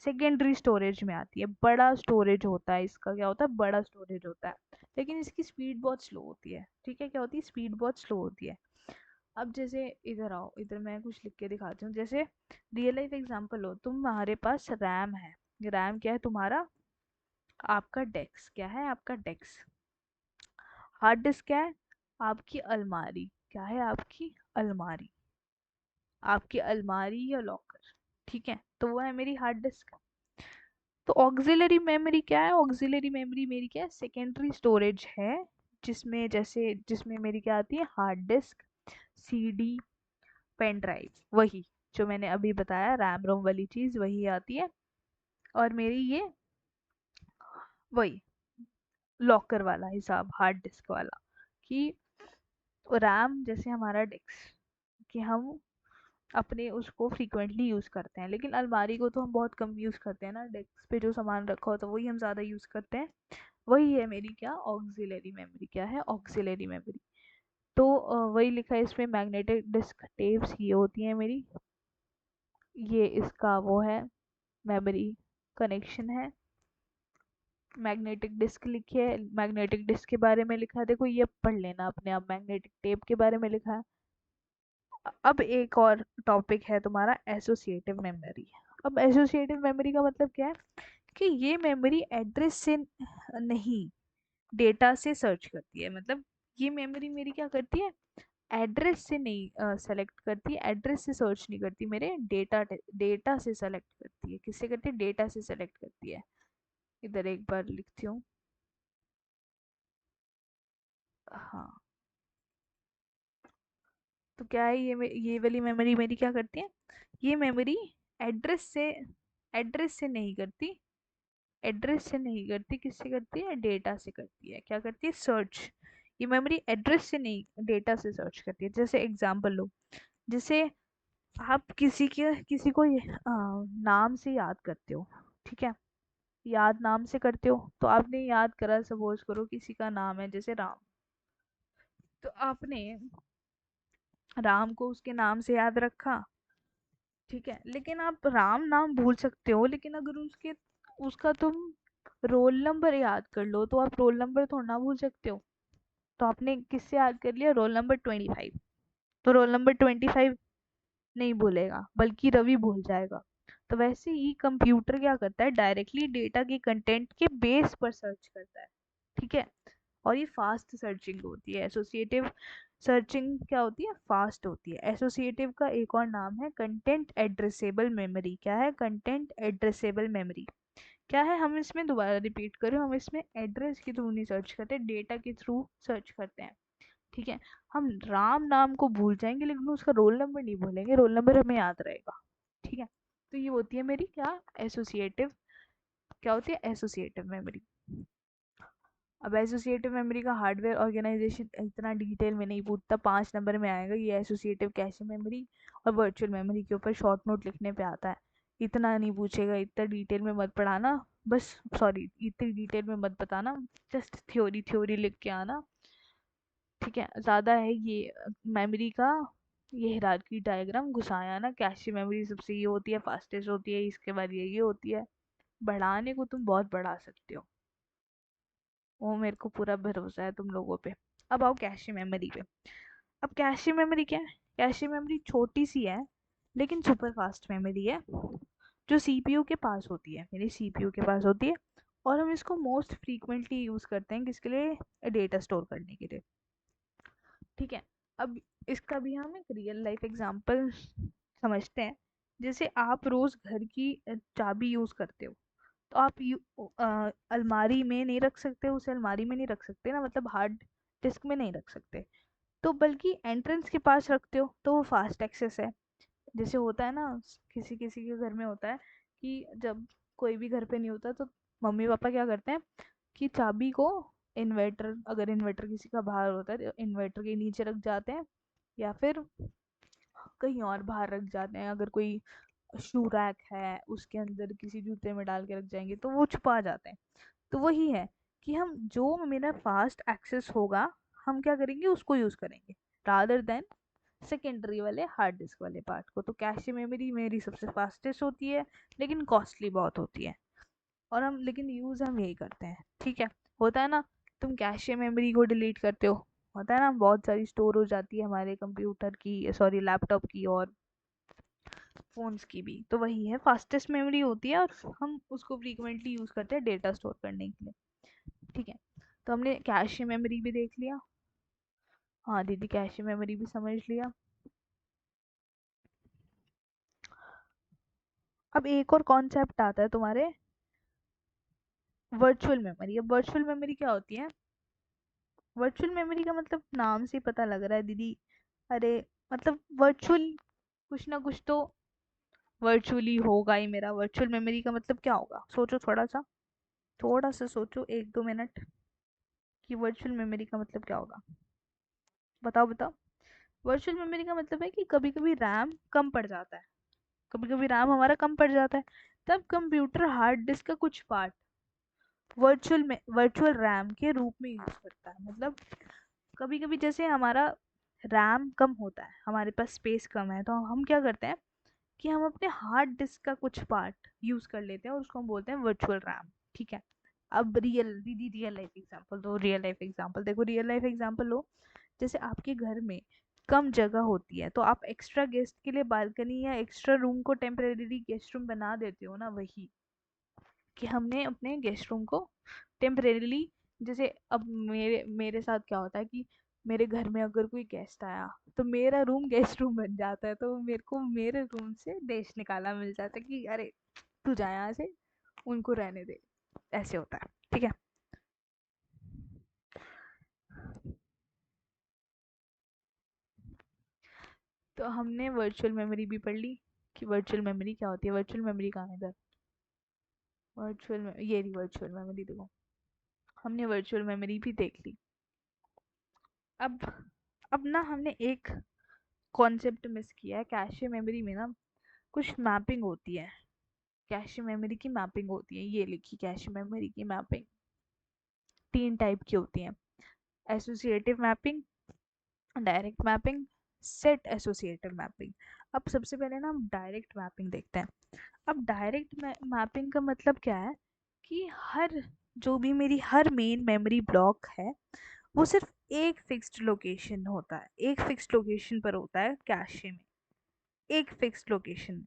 सेकेंडरी स्टोरेज में आती है। बड़ा स्टोरेज होता है इसका, क्या होता है, बड़ा स्टोरेज होता है। लेकिन इसकी स्पीड बहुत स्लो होती है। ठीक है, क्या होती है, स्पीड बहुत स्लो होती है। अब जैसे इधर आओ, इधर मैं कुछ लिख के दिखाती हूँ। जैसे रियल लाइफ एग्जांपल हो, तुम्हारे पास रैम है। रैम क्या है तुम्हारा, आपका डेस्क। क्या है, आपका डेस्क। हार्ड डिस्क क्या है, आपकी अलमारी। क्या है, आपकी अलमारी, आपकी अलमारी या लॉकर। ठीक है, तो वो है मेरी हार्ड डिस्क। तो ऑक्सिलरी मेमोरी क्या है, ऑक्सिलरी मेमोरी मेरी क्या है, सेकेंडरी स्टोरेज है, जिसमें जैसे जिसमें मेरी क्या आती है, hard disk, CD, pen drive, वही जो मैंने अभी बताया रैम रोम वाली चीज वही आती है। और मेरी ये वही लॉकर वाला हिसाब, हार्ड डिस्क वाला, कि रैम जैसे हमारा डिस्क, कि हम अपने उसको फ्रीक्वेंटली यूज़ करते हैं। लेकिन अलमारी को तो हम बहुत कम यूज़ करते हैं ना, डेस्क पे जो सामान रखा होता है वही हम ज़्यादा यूज़ करते हैं। वही है मेरी क्या, ऑक्सिलरी मेमोरी। क्या है, ऑक्सिलरी मेमोरी। तो वही लिखा है इसमें, मैग्नेटिक डिस्क टेप्स ये होती हैं मेरी, ये इसका वो है, मेमोरी कनेक्शन है। मैग्नेटिक डिस्क लिखी है, मैग्नेटिक डिस्क के बारे में लिखा है, देखो ये पढ़ लेना अपने आप, मैग्नेटिक टेप के बारे में लिखा है। अब एक और टॉपिक है तुम्हारा, एसोसिएटिव मेमोरी। अब एसोसिएटिव मेमोरी का मतलब क्या है, कि ये मेमोरी एड्रेस से नहीं, डेटा से सर्च करती है। मतलब ये मेमोरी मेरी क्या करती है, एड्रेस से नहीं सेलेक्ट करती है, एड्रेस से सर्च नहीं करती, मेरे डेटा डेटा से सेलेक्ट करती है। किससे करती है, डेटा से सेलेक्ट करती है। इधर एक बार लिखती हूँ। हाँ, तो क्या है, ये वाली मेमोरी मेरी क्या करती है, ये मेमोरी एड्रेस से एड्रेस से नहीं करती, एड्रेस से नहीं करती, किससे करती है, डेटा से करती है। क्या करती है, सर्च। ये मेमोरी एड्रेस से नहीं, डेटा से सर्च करती है। जैसे एग्जांपल लो, जैसे आप किसी को नाम से याद करते हो। ठीक है, याद नाम से करते हो, तो आपने याद करा, सपोज करो किसी का नाम है जैसे राम। तो आपने राम को उसके नाम से याद रखा, ठीक है, लेकिन आप राम नाम भूल सकते हो, लेकिन अगर उसके उसका तुम रोल नंबर याद कर लो तो आप रोल नंबर थोड़ा ना भूल सकते हो। तो आपने किससे याद कर लिया? Roll number 25। तो रोल नंबर 25 नहीं भूलेगा, बल्कि रवि भूल जाएगा। तो वैसे ही कंप्यूटर क्या करता है, डायरेक्टली डेटा के कंटेंट के बेस पर सर्च करता है, ठीक है। और ये फास्ट सर्चिंग होती है। एसोसिएटिव सर्चिंग क्या होती है? फास्ट होती है। एसोसिएटिव का एक और नाम है कंटेंट एड्रेसेबल मेमोरी। क्या है? Content addressable memory. क्या है? हम इसमें दोबारा रिपीट करें, हम इसमें एड्रेस के थ्रू नहीं सर्च करते, डेटा के थ्रू सर्च करते हैं, ठीक है। हम राम नाम को भूल जाएंगे लेकिन उसका रोल नंबर नहीं भूलेंगे, रोल नंबर हमें याद रहेगा, ठीक है। तो ये होती है मेरी क्या? एसोसिएटिव। क्या होती है? Associative memory. अब एसोसिएटिव मेमोरी का हार्डवेयर ऑर्गेनाइजेशन इतना डिटेल में नहीं पूछता, 5 नंबर में आएगा। ये एसोसिएटिव कैशे मेमोरी और वर्चुअल मेमोरी के ऊपर शॉर्ट नोट लिखने पे आता है। इतना नहीं पूछेगा, इतना डिटेल में मत पढ़ाना, बस सॉरी इतनी डिटेल में मत बताना, जस्ट थ्योरी थ्योरी लिख के आना, ठीक है। ज़्यादा है ये मेमोरी का, ये हायरार्की डायग्राम घुसाया ना। कैशे मेमोरी सबसे ये होती है, फास्टेस्ट होती है, इसके बाद ये होती है। बढ़ाने को तुम बहुत बढ़ा सकते हो, वो मेरे को पूरा भरोसा है तुम लोगों पे। अब आओ कैशे मेमोरी पे। अब कैशे मेमोरी क्या है? कैशे मेमोरी छोटी सी है लेकिन सुपर फास्ट मेमोरी है, जो सीपीयू के पास होती है, मेरी सीपीयू के पास होती है। और हम इसको मोस्ट फ्रीक्वेंटली यूज़ करते हैं किसके लिए? डेटा स्टोर करने के लिए, ठीक है। अब इसका भी हम एक रियल लाइफ एग्जांपल समझते हैं। जैसे आप रोज घर की चाबी यूज करते हो, तो आप अलमारी में नहीं रख सकते, उसे अलमारी में नहीं रख सकते ना, मतलब हार्ड डिस्क में नहीं रख सकते, तो बल्कि एंट्रेंस के पास रखते हो, तो वो फास्ट एक्सेस है। जैसे होता है ना, किसी किसी के घर में होता है कि जब कोई भी घर पे नहीं होता तो मम्मी पापा क्या करते हैं कि चाबी को इन्वर्टर, अगर इन्वर्टर किसी का बाहर होता है तो इन्वर्टर के नीचे रख जाते हैं, या फिर कहीं और बाहर रख जाते हैं। अगर कोई शू रैक है उसके अंदर किसी जूते में डाल के रख जाएंगे तो वो छुपा जाते हैं। तो वही है कि हम जो मेरा फास्ट एक्सेस होगा हम क्या करेंगे, उसको यूज़ करेंगे रादर देन सेकेंडरी वाले हार्ड डिस्क वाले पार्ट को। तो कैशे मेमोरी मेरी सबसे फास्टेस्ट होती है लेकिन कॉस्टली बहुत होती है, और हम लेकिन यूज़ हम यही करते हैं, ठीक है। होता है ना, तुम कैशे मेमोरी को डिलीट करते हो, होता है ना, बहुत सारी स्टोर हो जाती है हमारे कंप्यूटर की, सॉरी लैपटॉप की और फ़ोन्स की भी। तो वही है, फास्टेस्ट मेमोरी होती है और हम उसको फ्रीक्वेंटली यूज़ करते हैं डेटा स्टोर करने के लिए, ठीक है। तो हमने कैशे मेमोरी भी देख लिया। हाँ दीदी, कैशे मेमोरी भी समझ लिया। अब एक और कॉन्सेप्ट आता है तुम्हारे, वर्चुअल मेमोरी। अब वर्चुअल मेमोरी क्या होती है? वर्चुअल मेमोरी का मतलब नाम से ही पता लग रहा है दीदी, अरे मतलब वर्चुअल, कुछ ना कुछ तो वर्चुअली होगा ही मेरा। वर्चुअल मेमोरी का मतलब क्या होगा? सोचो थोड़ा सा, थोड़ा सा सोचो, 1-2 मिनट, कि वर्चुअल मेमोरी का मतलब क्या होगा। बताओ बताओ। वर्चुअल मेमोरी का मतलब है कि कभी कभी रैम कम पड़ जाता है, कभी कभी रैम हमारा कम पड़ जाता है, तब कंप्यूटर हार्ड डिस्क का कुछ पार्ट वर्चुअल रैम के रूप में यूज करता है। मतलब कभी कभी जैसे हमारा रैम कम होता है, हमारे पास स्पेस कम है, तो हम क्या करते हैं कि हम अपने हार्ड डिस्क का कुछ पार्ट यूज कर लेते हैं और उसको हम बोलते हैं वर्चुअल रैम, ठीक है। अब रियल दीदी, रियल लाइफ एग्जांपल दो, रियल लाइफ एग्जांपल देखो, रियल लाइफ एग्जांपल लो। जैसे आपके घर में कम जगह होती है तो आप एक्स्ट्रा गेस्ट के लिए बालकनी या एक्स्ट्रा रूम को टेम्परेरी गेस्ट रूम बना देते हो ना, वही कि हमने अपने गेस्ट रूम को टेम्परेरीली, जैसे अब मेरे मेरे साथ क्या होता है कि मेरे घर में अगर कोई गेस्ट आया तो मेरा रूम गेस्ट रूम बन जाता है, तो मेरे को मेरे रूम से देश निकाला मिल जाता है कि अरे तू जा यहाँ से, उनको रहने दे, ऐसे होता है, ठीक है। तो हमने वर्चुअल मेमोरी भी पढ़ ली कि वर्चुअल मेमोरी क्या होती है। वर्चुअल मेमोरी कहाँ है इधर? ये रही वर्चुअल मेमोरी, देखो हमने वर्चुअल मेमोरी भी देख ली। अब अब ना हमने एक कॉन्सेप्ट मिस किया है। कैशे मेमोरी में ना कुछ मैपिंग होती है, कैशे मेमोरी की मैपिंग होती है, ये लिखी कैशे मेमोरी की मैपिंग 3 टाइप की होती है। Associative mapping, direct mapping, set associative mapping. अब सबसे पहले ना हम डायरेक्ट मैपिंग देखते हैं। अब डायरेक्ट मैपिंग का मतलब क्या है कि हर जो भी मेरी हर मेन मेमोरी ब्लॉक है वो सिर्फ एक फिक्स्ड लोकेशन होता है, एक फिक्स्ड लोकेशन पर होता है कैशे में, एक फिक्स्ड लोकेशन।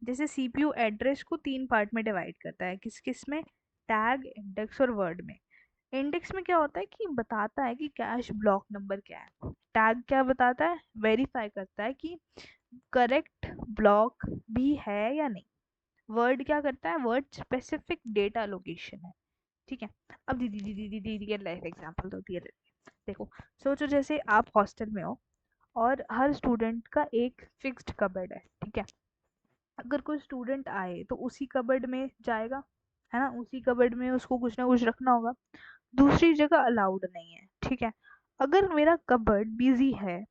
जैसे सीपीयू एड्रेस को तीन पार्ट में डिवाइड करता है, किस किस में, टैग, इंडेक्स और वर्ड में। इंडेक्स में क्या होता है कि बताता है कि कैश ब्लॉक नंबर क्या है। टैग क्या बताता है, वेरीफाई करता है कि करेक्ट ब्लॉक भी है या नहीं। वर्ड क्या करता है, वर्ड स्पेसिफिक डेटा लोकेशन है। ठीक है। अब दीदी दीदी दीदी रियल लाइफ एग्जांपल दो, रियल। देखो, सोचो जैसे आप हॉस्टल में हो और हर स्टूडेंट का एक फिक्स्ड कबर्ड है। ठीक है। अगर कोई स्टूडेंट आए तो उसी कबर्ड में जाएगा, है ना, उसी कबर्ड में उसको कुछ ना कुछ रखना होगा, दूसरी जगह अलाउड नहीं है। ठीक है। अगर मेरा कबर्ड बिजी है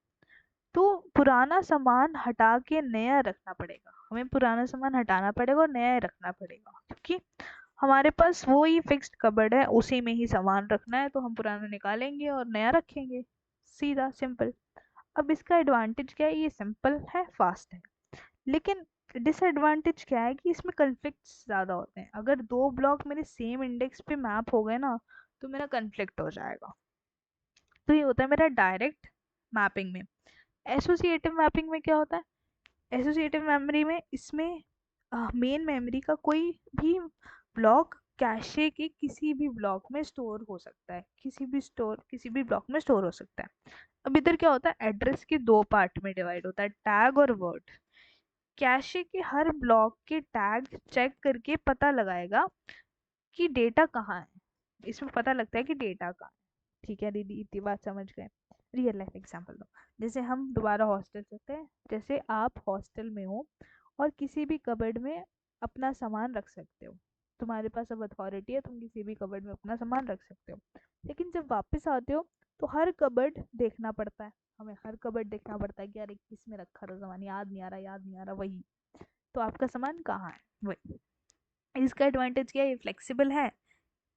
तो पुराना सामान हटा के नया रखना पड़ेगा, हमें पुराना सामान हटाना पड़ेगा और नया रखना पड़ेगा, क्योंकि हमारे पास वो ही फिक्स्ड कबर्ड है, उसी में ही सामान रखना है, तो हम पुराना निकालेंगे और नया रखेंगे। सीधा सिंपल। अब इसका एडवांटेज क्या है, ये सिंपल है, फास्ट है। लेकिन डिसएडवांटेज क्या है कि इसमें कन्फ्लिक्ट्स ज़्यादा होते हैं। अगर दो ब्लॉक मेरे सेम इंडेक्स पे मैप हो गए ना तो मेरा कन्फ्लिक्ट हो जाएगा। तो ये होता है मेरा डायरेक्ट मैपिंग में। एसोसिएटिव मैपिंग में क्या होता है, एसोसिएटिव मेमोरी में इसमें मेन मेमोरी का कोई भी ब्लॉक कैशे के किसी भी ब्लॉक में स्टोर हो सकता है, किसी भी ब्लॉक में स्टोर हो सकता है। अब इधर क्या होता है, एड्रेस के दो पार्ट में डिवाइड होता है, टैग और वर्ड। कैशे के हर ब्लॉक के टैग चेक करके पता लगाएगा कि डेटा कहाँ है, इसमें पता लगता है कि डेटा कहाँ है। ठीक है दीदी, इतनी बात समझ गए। रियल लाइफ एग्जांपल दो। जैसे हम दोबारा हॉस्टल चलते हैं। जैसे आप हॉस्टल में हो और किसी भी कबर्ड में अपना सामान रख सकते हो, तुम्हारे पास अब अथॉरिटी है, तुम किसी भी कबर्ड में अपना सामान रख सकते हो। लेकिन जब वापस आते हो तो हर कबर्ड देखना पड़ता है, हमें हर कबर्ड देखना पड़ता है कि यार किस में रखा था सामान, याद नहीं आ रहा, याद नहीं आ रहा, वही। तो आपका सामान कहाँ है, वही। इसका एडवांटेज क्या है, ये फ्लेक्सिबल है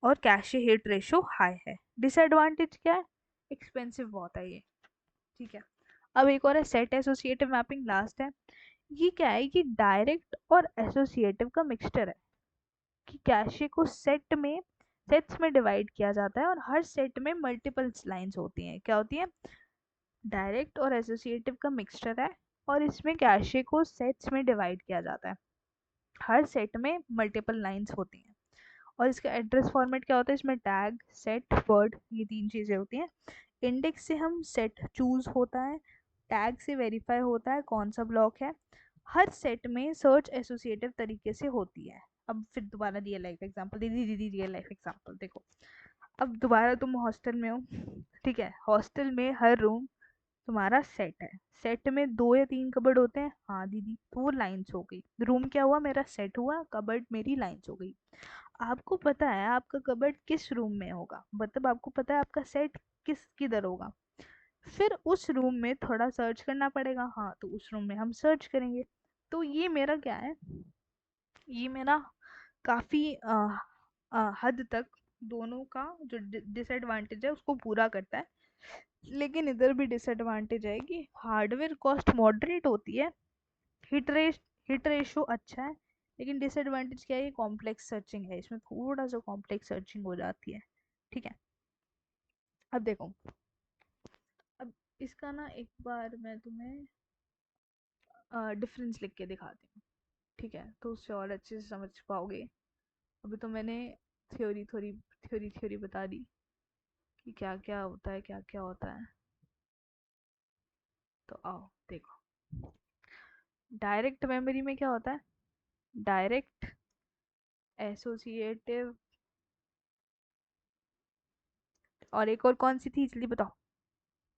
और कैशे हिट रेशो हाई है। डिसएडवांटेज क्या है, एक्सपेंसिव बहुत है ये। ठीक है। अब एक और है सेट एसोसिएटिव मैपिंग, लास्ट है। ये क्या है कि डायरेक्ट और एसोसिएटिव का मिक्सचर है, कि कैशे को सेट्स में डिवाइड किया जाता है और हर सेट में मल्टीपल लाइंस होती हैं। क्या होती है, डायरेक्ट और एसोसिएटिव का मिक्सचर है और इसमें कैशे को सेट्स में डिवाइड किया जाता है, हर सेट में मल्टीपल लाइंस होती हैं। और इसका एड्रेस फॉर्मेट क्या होता है, इसमें टैग, सेट, वर्ड, ये तीन चीज़ें होती हैं। इंडेक्स से हम सेट चूज होता है, टैग से वेरीफाई होता है कौन सा ब्लॉक है। हर सेट में सर्च एसोसिएटिव तरीके से होती है। अब फिर दोबारा रियल लाइफ एग्जांपल, दीदी दीदी रियल लाइफ एग्जांपल देखो। अब दोबारा तुम हॉस्टल में हो। ठीक है। हॉस्टल में हर रूम तुम्हारा सेट है, सेट में दो या तीन कबर्ड होते हैं, हाँ दीदी, तो वो लाइंस हो गई। रूम क्या हुआ, मेरा सेट हुआ, कबर्ड मेरी लाइंस हो गई। आपको पता है आपका कबर्ड किस रूम में होगा, मतलब आपको पता है आपका सेट किधर होगा। फिर उस रूम में थोड़ा सर्च करना पड़ेगा, हाँ तो उस रूम में हम सर्च करेंगे। तो ये मेरा क्या है, ये मेरा काफ़ी हद तक दोनों का जो डिसएडवांटेज है उसको पूरा करता है। लेकिन इधर भी डिसएडवांटेज है कि हार्डवेयर कॉस्ट मॉडरेट होती है, हिट रेट हिट रेशो अच्छा है। लेकिन डिसएडवांटेज क्या है, ये कॉम्प्लेक्स सर्चिंग है, इसमें थोड़ा सा कॉम्प्लेक्स सर्चिंग हो जाती है। ठीक है। अब देखो, अब इसका ना एक बार मैं तुम्हें डिफरेंस लिख के दिखाती हूँ। ठीक है, तो उससे और अच्छे से समझ पाओगे। अभी तो मैंने थ्योरी थोड़ी थ्योरी थ्योरी बता दी कि क्या क्या होता है, क्या क्या होता है। तो आओ देखो, डायरेक्ट मेमोरी में क्या होता है, डायरेक्ट एसोसिएटिव, और एक और कौन सी थी जल्दी बताओ,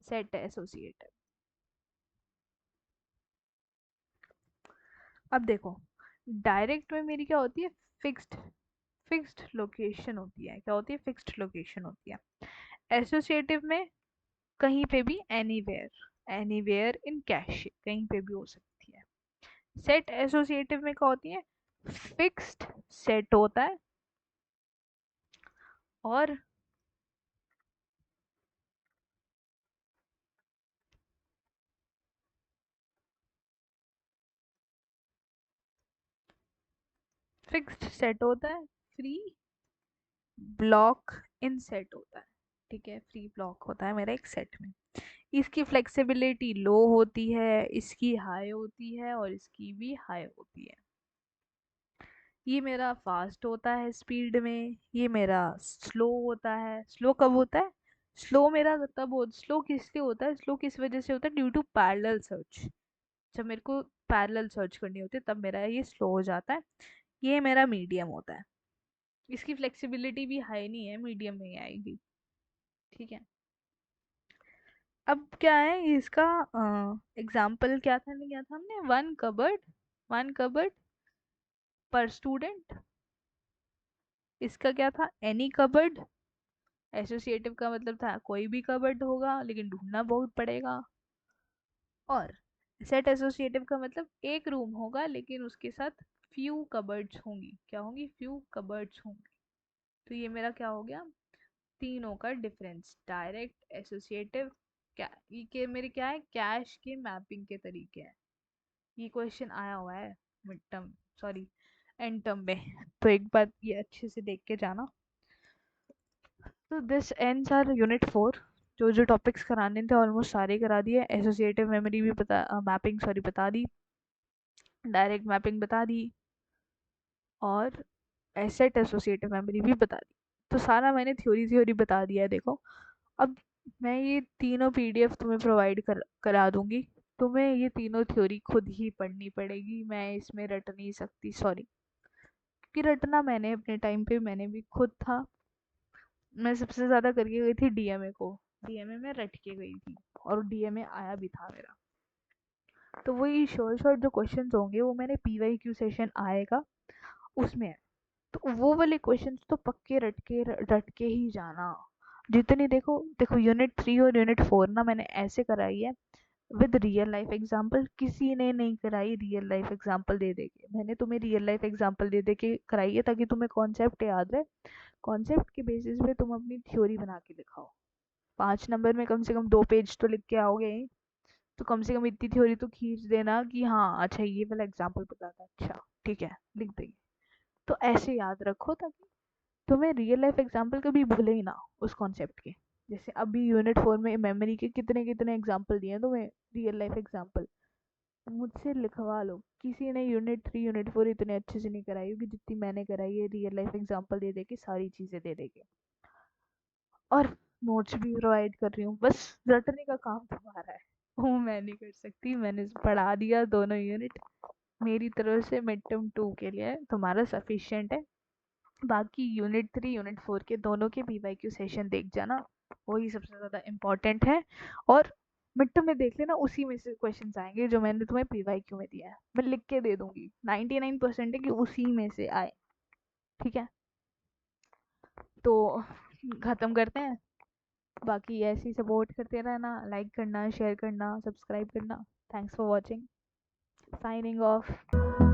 सेट एसोसिएटिव। अब देखो, डायरेक्ट में मेरी क्या होती है, फिक्स्ड फिक्स्ड लोकेशन होती है, क्या होती है, फिक्स्ड लोकेशन होती है। एसोसिएटिव में कहीं पे भी, एनीवेयर, एनीवेयर इन कैश, कहीं पे भी हो सकती है। सेट एसोसिएटिव में क्या होती है, फिक्स्ड सेट होता है और फिक्स्ड सेट होता है, फ्री ब्लॉक इन सेट होता है। ठीक है, फ्री ब्लॉक होता है मेरा एक सेट में। इसकी फ्लेक्सिबिलिटी लो होती है, इसकी हाई होती है और इसकी भी हाई होती है। ये मेरा फास्ट होता है स्पीड में, ये मेरा स्लो होता है। स्लो कब होता है? स्लो मेरा तब हो, स्लो किससे होता है, स्लो किस वजह से होता है? Due to parallel search. जब मेरे को पैरेलल सर्च करनी होती है तब मेरा ये स्लो हो जाता है। ये मेरा मीडियम होता है। इसकी फ्लेक्सिबिलिटी भी हाई नहीं है, मीडियम में ही आएगी। ठीक है, अब क्या है इसका एग्जाम्पल, क्या था लिया था हमने? वन कबर्ड पर स्टूडेंट। इसका क्या था? Any cupboard. एसोसिएटिव का मतलब था कोई भी कबर्ड होगा लेकिन ढूंढना बहुत पड़ेगा। और सेट एसोसिएटिव का मतलब एक रूम होगा लेकिन उसके साथ फ्यू कबर्ड्स होंगी। क्या होंगी? फ्यू कबर्ड्स होंगी। तो ये मेरा क्या हो गया? तीनों का डिफरेंस, डायरेक्ट, एसोसिएटिव। क्या ये के मेरे क्या है? कैश के मैपिंग के तरीके हैं। ये क्वेश्चन आया हुआ है mid term, sorry and term में, तो एक बार ये अच्छे से देख के जाना। तो दिस एंड्स आर यूनिट 4। जो जो टॉपिक्स कराने थे ऑलमोस्ट सारे करा दिए। एसोसिएटिव मेमोरी भी बता, मैपिंग सॉरी बता दी, डायरेक्ट मैपिंग बता दी, और एसेट एसोसिएटिव मेमोरी भी बता दी। तो सारा मैंने थ्योरी थ्योरी बता दिया है। देखो, अब मैं ये तीनों पीडीएफ तुम्हें प्रोवाइड करा दूंगी। तुम्हें ये तीनों थ्योरी खुद ही पढ़नी पड़ेगी, मैं इसमें रट नहीं सकती, सॉरी। कि रटना मैंने अपने टाइम पे मैंने भी खुद था। मैं सबसे ज़्यादा करके गई थी डीएमए को। डीएमए में रट के गई थी और डीएमए आया भी था मेरा। तो वही शॉर्ट शॉर्ट जो क्वेश्चंस होंगे वो मैंने पीवाईक्यू सेशन आएगा उसमें है। तो वो वाले क्वेश्चंस तो पक्के रट के ही जाना। जितनी देखो देखो यूनिट 3 और यूनिट 4 ना मैंने ऐसे कराई है विद रियल लाइफ एग्जांपल। किसी ने नहीं कराई रियल लाइफ एग्जांपल दे दे के। मैंने तुम्हें रियल लाइफ एग्जांपल दे दे के कराई है ताकि तुम्हें कॉन्सेप्ट याद रहे। कॉन्सेप्ट के बेसिस पे तुम अपनी थ्योरी बना के दिखाओ। 5 नंबर में कम से कम 2 पेज तो लिख के आओगे ही। तो कम से कम इतनी थ्योरी तो खींच देना कि हाँ अच्छा ये वाला एग्जाम्पल पता था, अच्छा ठीक है लिख देंगे। तो ऐसे याद रखो ताकि तुम्हें रियल लाइफ एग्जाम्पल कभी भूले ही ना उस कॉन्सेप्ट के। जैसे अभी यूनिट 4 में मेमोरी के कितने कितने एग्जाम्पल दिए हैं तुम्हें, रियल लाइफ एग्जाम्पल मुझसे लिखवा लो। किसी ने यूनिट 3 यूनिट 4 इतने अच्छे से नहीं कराई होगी जितनी मैंने कराई है, रियल लाइफ एग्जाम्पल दे दे के सारी चीजें दे दे के। और नोट्स भी प्रोवाइड कर रही हूँ, बस रटने का काम तुम्हारा है, वो मैं नहीं कर सकती। मैंने पढ़ा दिया दोनों यूनिट, मेरी तरफ से मिड टर्म 2 के लिए तुम्हारा सफिशिएंट है। बाकी यूनिट 3 यूनिट 4 के दोनों के पीवाईक्यू सेशन देख जाना, वही सबसे ज़्यादा इम्पोर्टेंट है। और मिड टर्म में देख लेना, उसी में से क्वेश्चंस आएंगे जो मैंने तुम्हें पीवाईक्यू में दिया है। मैं लिख के दे दूंगी, 99% है कि उसी में से आए। ठीक है, तो ख़त्म करते हैं। बाकी ऐसे ही सपोर्ट करते रहना, लाइक करना, शेयर करना, सब्सक्राइब करना। Thanks for watching, signing off.